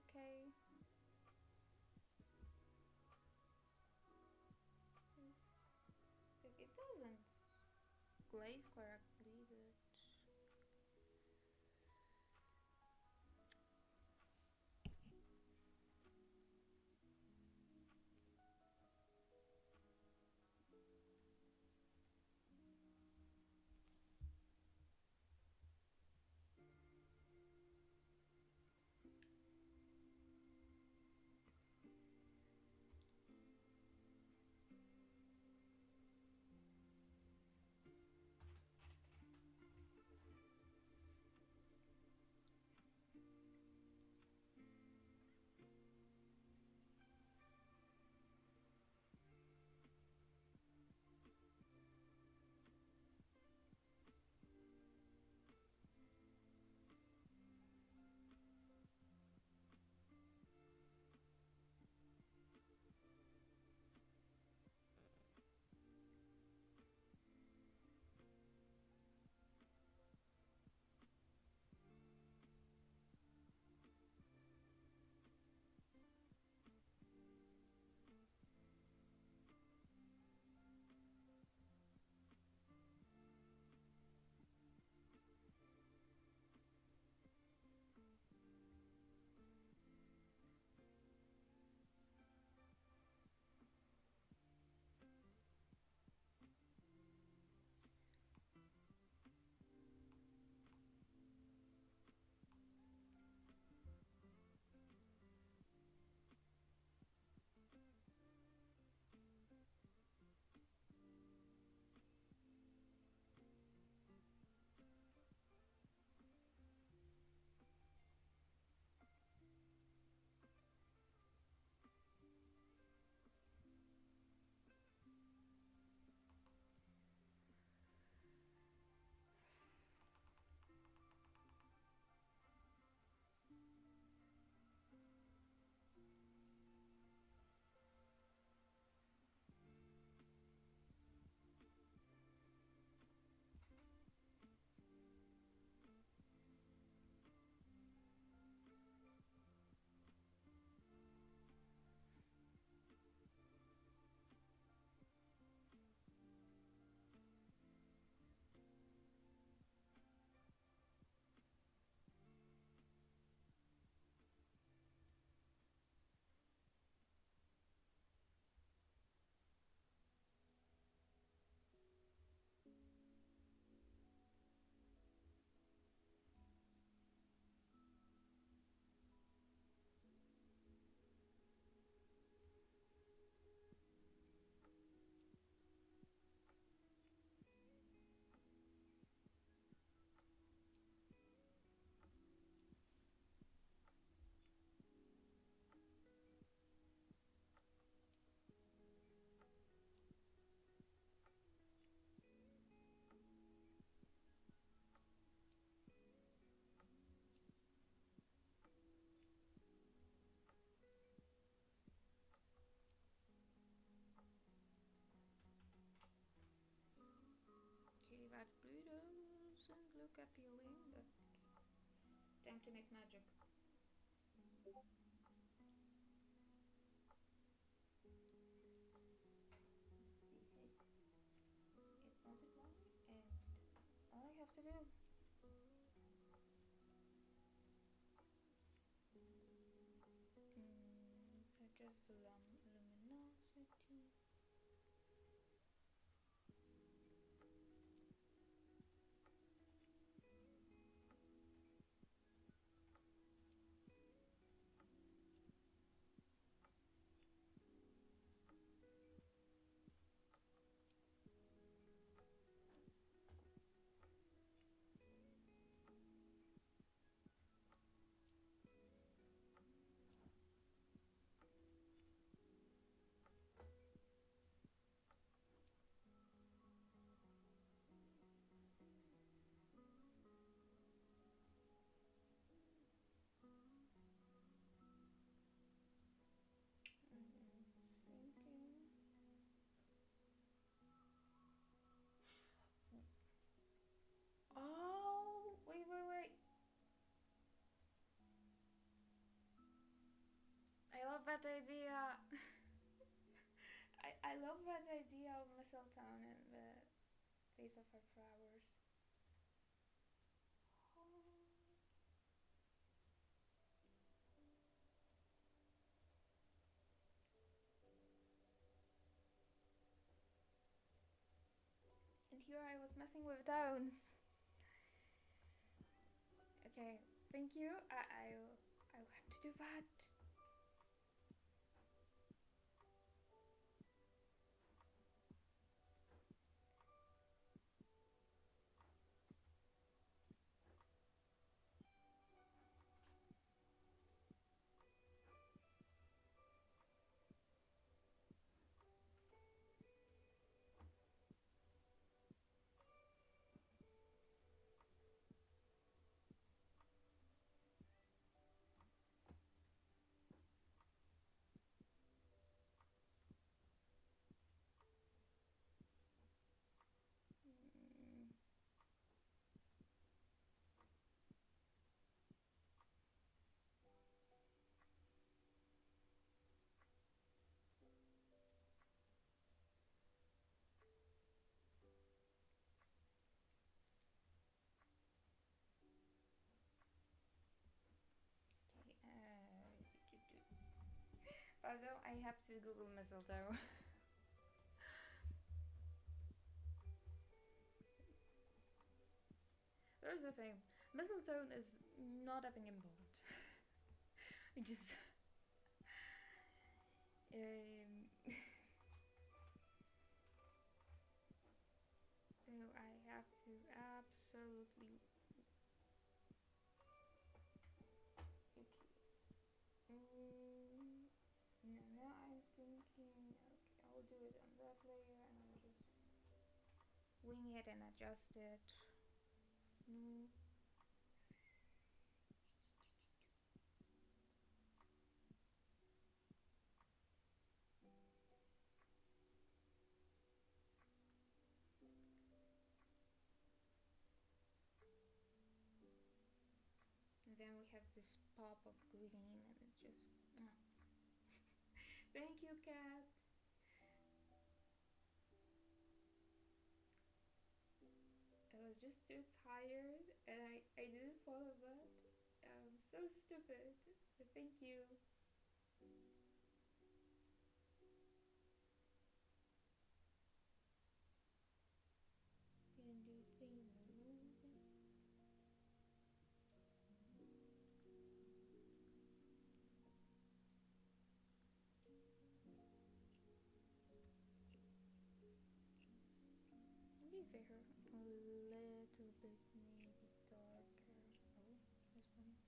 okay. It doesn't glaze correctly, but kitty rat blue doesn't look appealing, but time to make magic. It's multiplying, and all I have to do adjust the luminosity. love that idea. I love that idea of mistletoe and the face of her flowers. And here I was messing with tones. Okay, thank you. I'll have to do that. Although I have to Google mistletoe. There's the thing. Mistletoe is not having important. I just so I have to absolutely no, now I'm thinking, okay, I'll do it on that layer and I'll just wing it and adjust it. No. And then we have this pop of green and it just thank you, cat. I was just too tired and I didn't follow that. So stupid. But thank you. Can you see me moving? Maybe fair, a little bit maybe darker. Oh, that's funny.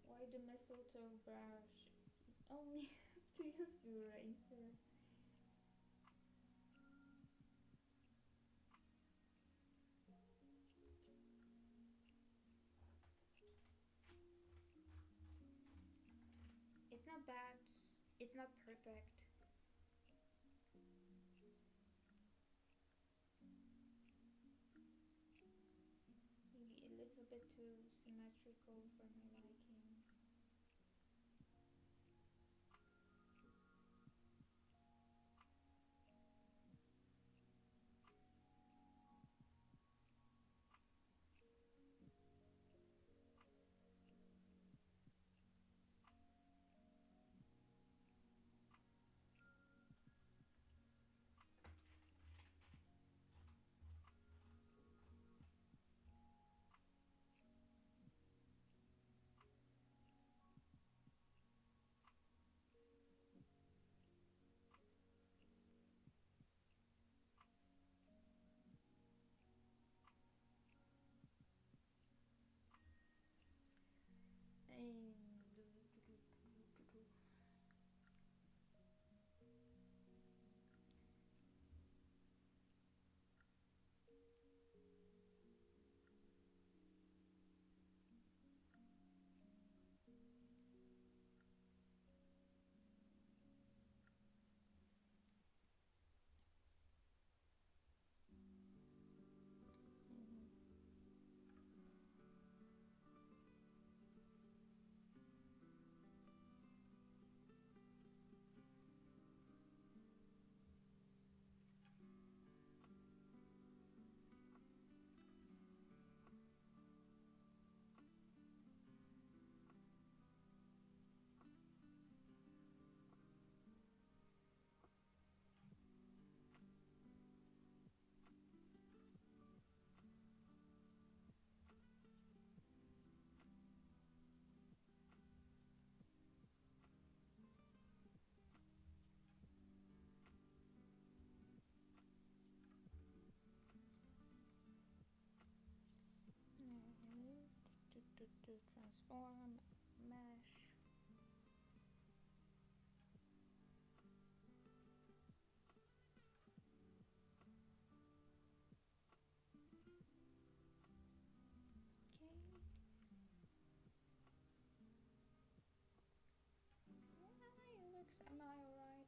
Why the mistletoe brush? Only have to use the eraser. It's not bad. It's not perfect. Maybe a little bit too symmetrical for my liking. Storm Mesh. Okay. Yeah, it looks semi-alright.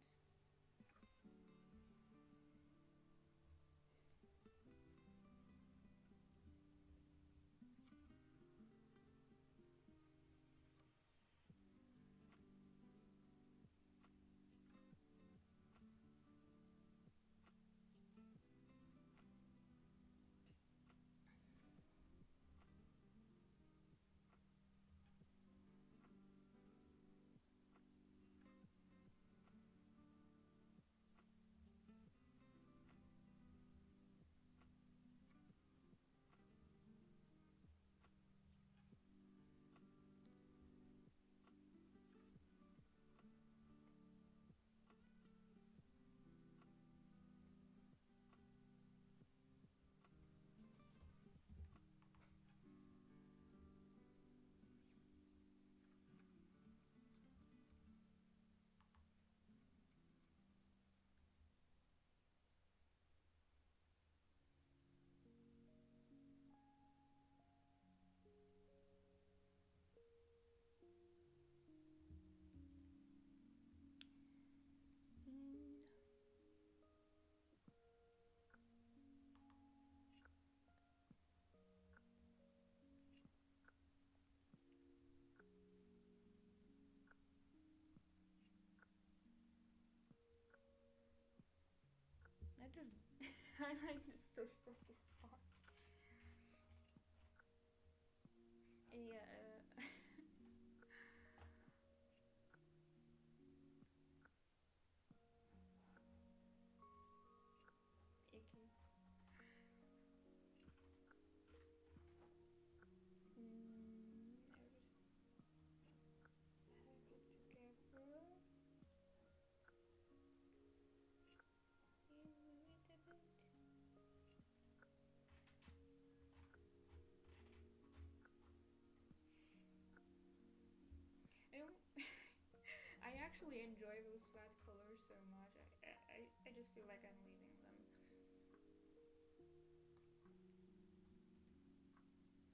Mm. I just I like the source of this art. Yeah. Icky. I have to get through. Wait a bit. I don't. I actually enjoy those flat colors so much. I just feel like I'm leaving them.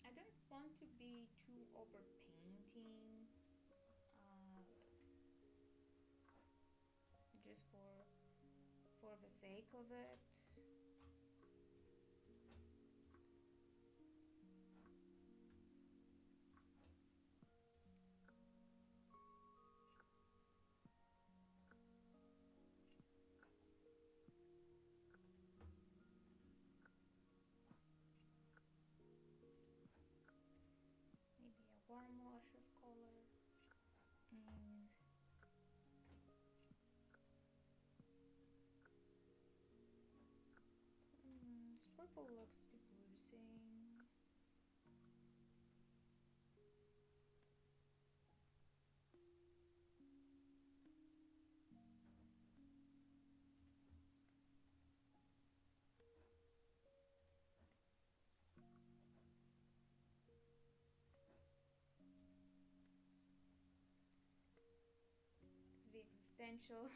I don't want to be too over painting. Just for the sake of it. Maybe a warm wash of color and this purple looks too bruising. It's the existential.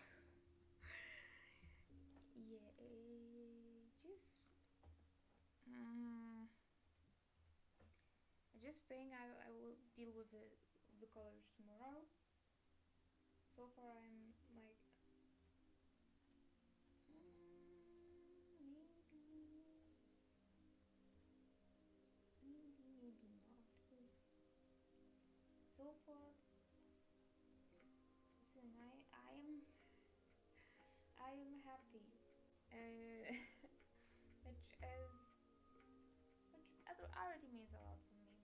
Yeah, just I just think I will deal with the colors tomorrow. So far I'm like maybe not, because so far listen, I am happy, which already means a lot for me.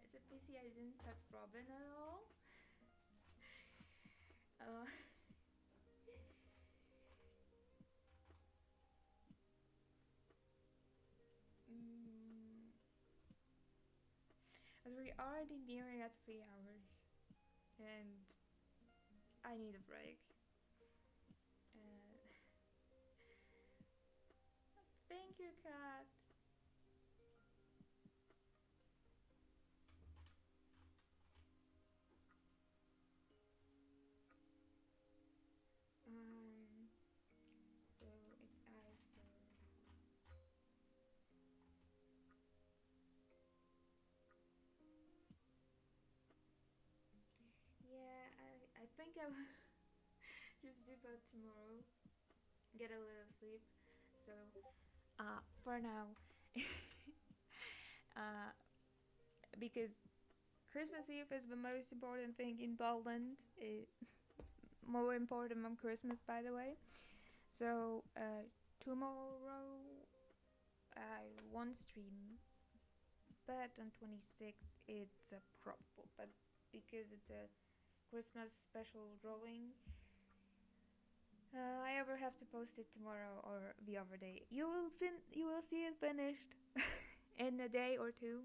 Is it PC? I didn't touch Robin at all. But we're already nearing at 3 hours, and I need a break. Thank you, cat. So it's either yeah, I think I will just do that tomorrow. Get a little sleep. So for now, uh, because Christmas Eve is the most important thing in Poland. More important than Christmas, by the way. So tomorrow I won't stream, but on 26th it's a probable. But because it's a Christmas special drawing, I either have to post it tomorrow or the other day. You will see it finished in a day or two.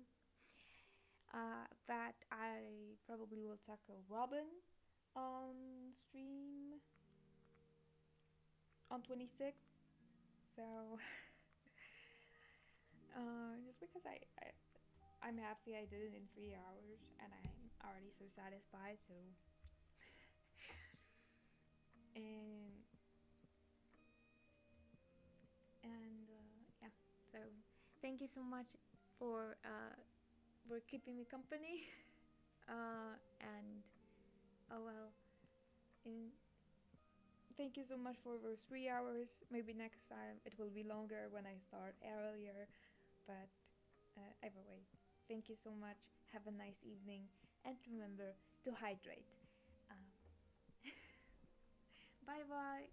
That I probably will tackle Robin on stream on 26th. So just because I'm happy I did it in 3 hours and I'm already so satisfied. So and yeah. So thank you so much for keeping me company. And oh well. And thank you so much for those 3 hours. Maybe next time it will be longer when I start earlier. But either way, thank you so much. Have a nice evening. And remember to hydrate. Bye bye.